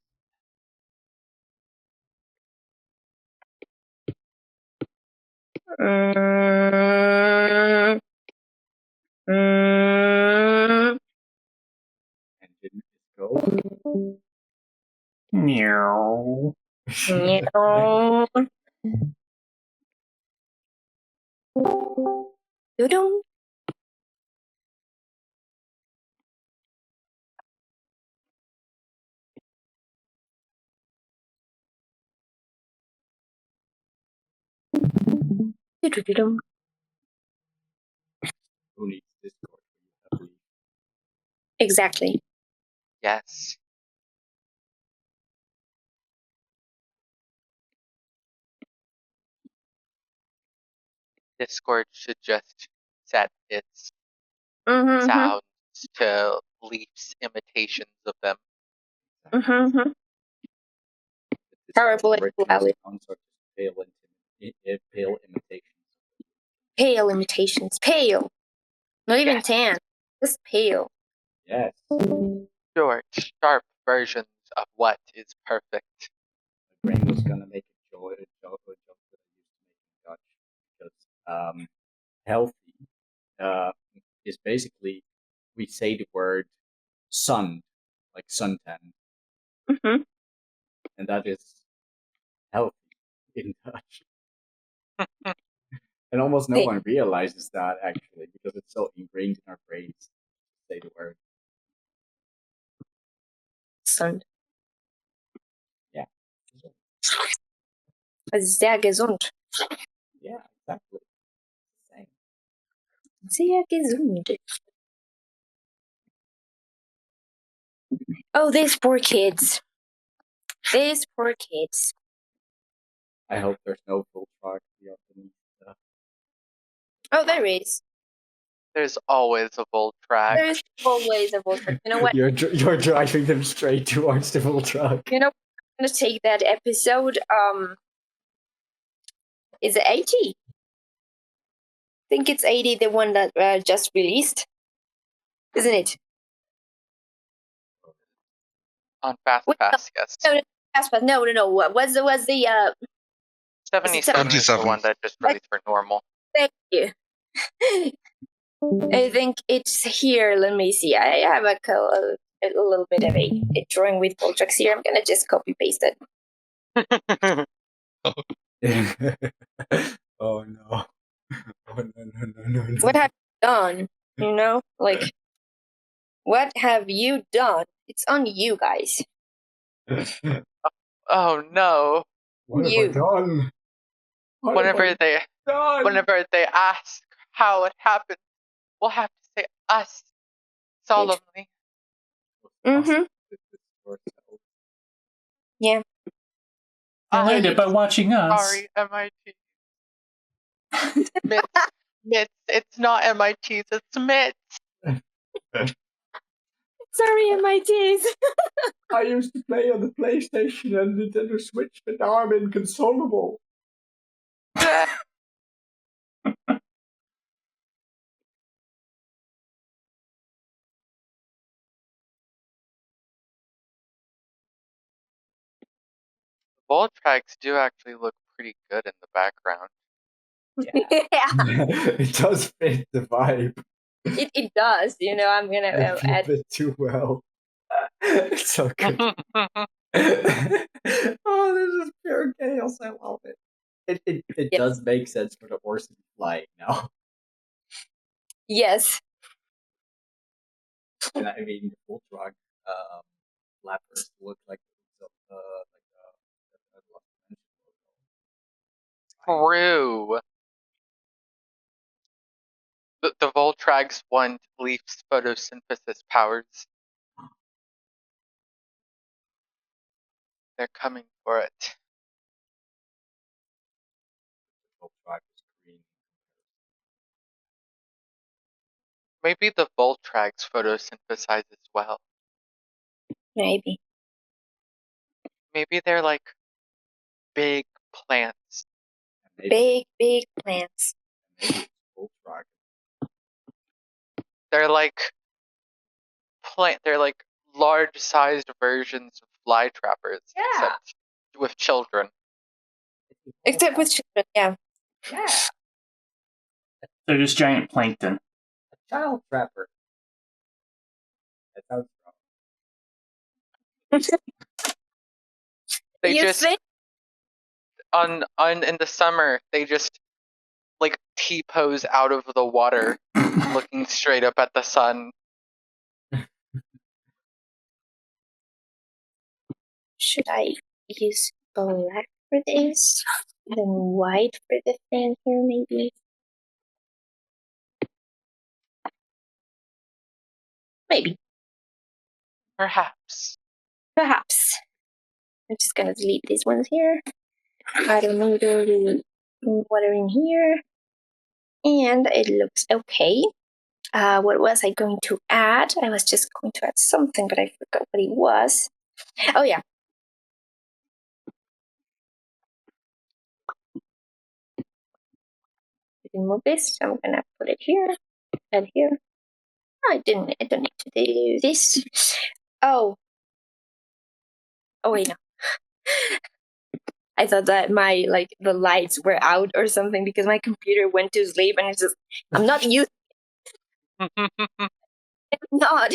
Mm. Mm. And didn't it go? Meow. Meow. Doo-doo. Doo-doo-doo-doo. Who needs Discord when you have Leaf? Exactly. Yes. Discord should just set its sounds to Leaf's imitations of them. Powerful and loud. Pale imitations. Pale imitations. Pale. Not even tan. Just pale. Yes. Short, sharp versions of what is perfect. My brain was gonna make a joke that I used to make in Dutch because healthy is basically we say the word sun, like suntan, and that is healthy in Dutch. And almost no one realizes that actually because it's so ingrained in our brains to say the word Sun. Yeah. Sehr gesund. Yeah, exactly. Same. Sehr gesund. Oh, these poor kids. These poor kids. I hope there's no full track underneath stuff. Oh, there is. There's always a Voltrak. There's always a Voltrak. You know what? You're driving them straight towards the Voltrak. You know, I'm gonna take that episode. Is it 80? I think it's 80, the one that just released, isn't it? On Fast Pass, yes. No, Fast Pass. No. What was the 77 is the one that just released for normal. Thank you. I think it's here. Let me see. I have a little bit of a drawing with Voltraks here. I'm gonna just copy paste it. Oh no. Oh no. What have you done? You know, like, what have you done? It's on you guys. Oh no. What have I done? Whenever they ask how it happened, we'll have to say us solemnly. Yeah. You learned it by watching us. Sorry, MIT. Mitts. It's not MITs, it's Mitts. Sorry, MITs. I used to play on the PlayStation and Nintendo Switch, but now I'm inconsolable. Voltrags do actually look pretty good in the background. Yeah. It does fit the vibe. It does. You know, I'm gonna add it too well. It's so good. Oh, this is pure chaos. I love it. It does make sense for the horse to be flying now. Yes. And I mean, the Voltrag flappers look like True. The Voltrags want Leaf's photosynthesis powers. They're coming for it. Maybe the Voltrags photosynthesize as well. Maybe. Maybe they're like big plants. Big plants. They're like large-sized versions of fly trappers, except with children. Except with children, yeah. Yeah. They're just giant plankton. A child trapper. That sounds wrong. They just in the summer they just like T-pose out of the water, looking straight up at the sun. Should I use black for this? Then white for the fan here, maybe? Maybe. Perhaps. I'm just gonna delete these ones here. I don't need the water in here. And it looks okay. What was I going to add? I was just going to add something, but I forgot what it was. Oh, yeah. I can move this, so I'm gonna put it here and here. Oh, I don't need to do this. Oh, wait, no. I thought that the lights were out or something because my computer went to sleep and it's just, I'm not using it. I'm not.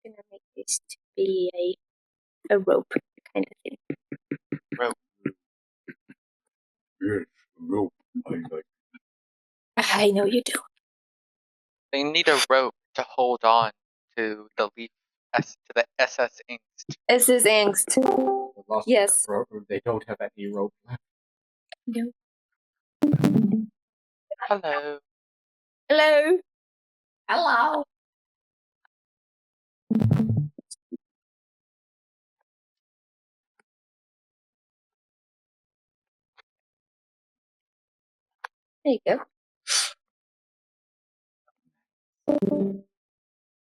I'm gonna make this to be a rope kind of thing. Rope. Yes, rope. I know you do. They need a rope to hold on to the Leaf to the SS Angst. SS Angst. Yes. They don't have any rope left. No. Hello. Hello. Hello. There you go.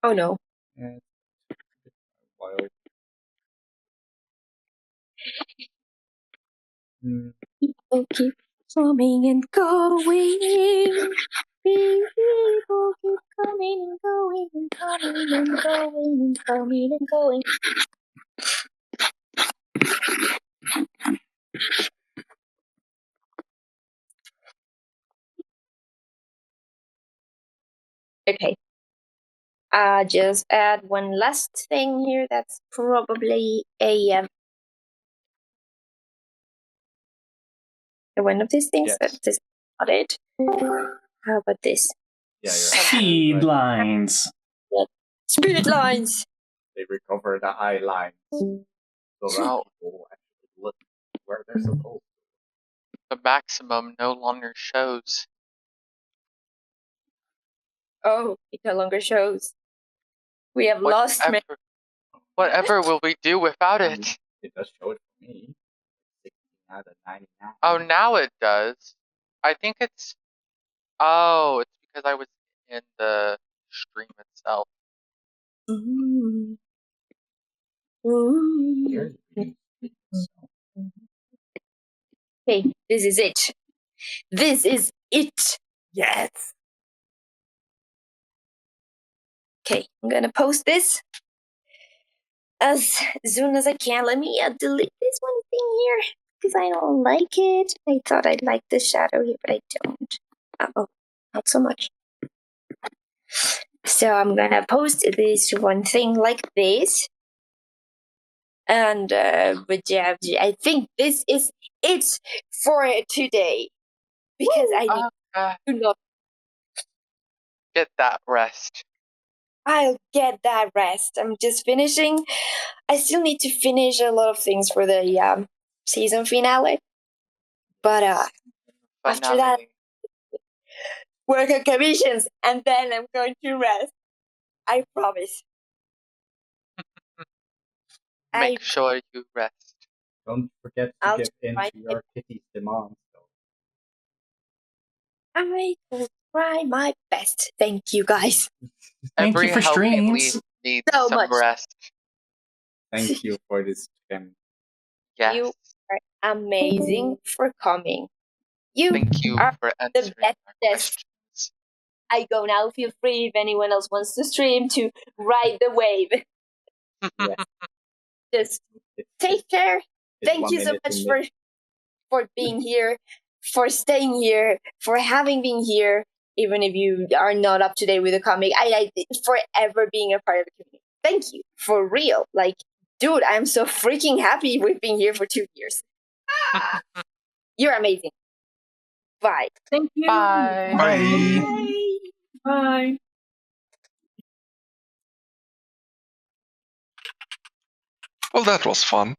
Oh no. Yeah. Wild. People keep coming and going. People keep coming and going and coming and going and coming and going. Okay. Just add one last thing here. That's probably one of these things. Yes. That's not it. How about this? Yeah, Speed lines. Speed lines. They recover the eye lines. So now people actually look where they're supposed to. The maximum no longer shows. Oh, it no longer shows. We have lost. Whatever will we do without it? It does show it for me. 16 out of 99. Oh, now it does. I think it's. Oh, it's because I was in the stream itself. Ooh. Ooh. Okay, this is it. This is it. Yes. Okay, I'm gonna post this as soon as I can. Let me delete this one thing here because I don't like it. I thought I'd like the shadow here, but I don't. Oh, not so much. So I'm gonna post this one thing like this. And but yeah, I think this is it for today because I need to not. Get that rest. I'll get that rest. I'm just finishing. I still need to finish a lot of things for the season finale. But after that, work on commissions, and then I'm going to rest. I promise. Make sure you rest. Don't forget to give in to your kitty's demands. I will try my best. Thank you, guys. Thank you for streams. Need so some much. rest. Thank you for this stream. Yes. You are amazing for coming. Thank you are for the answering our bestest. I go now. Feel free if anyone else wants to stream to ride the wave. Just take care. Thank you so much for being here, for staying here, for having been here, even if you are not up to date with the comic. I forever being a part of the community. Thank you, for real. Like, dude, I'm so freaking happy we've been here for 2 years. You're amazing. Bye. Thank you. Bye. Bye. Bye. Well, that was fun.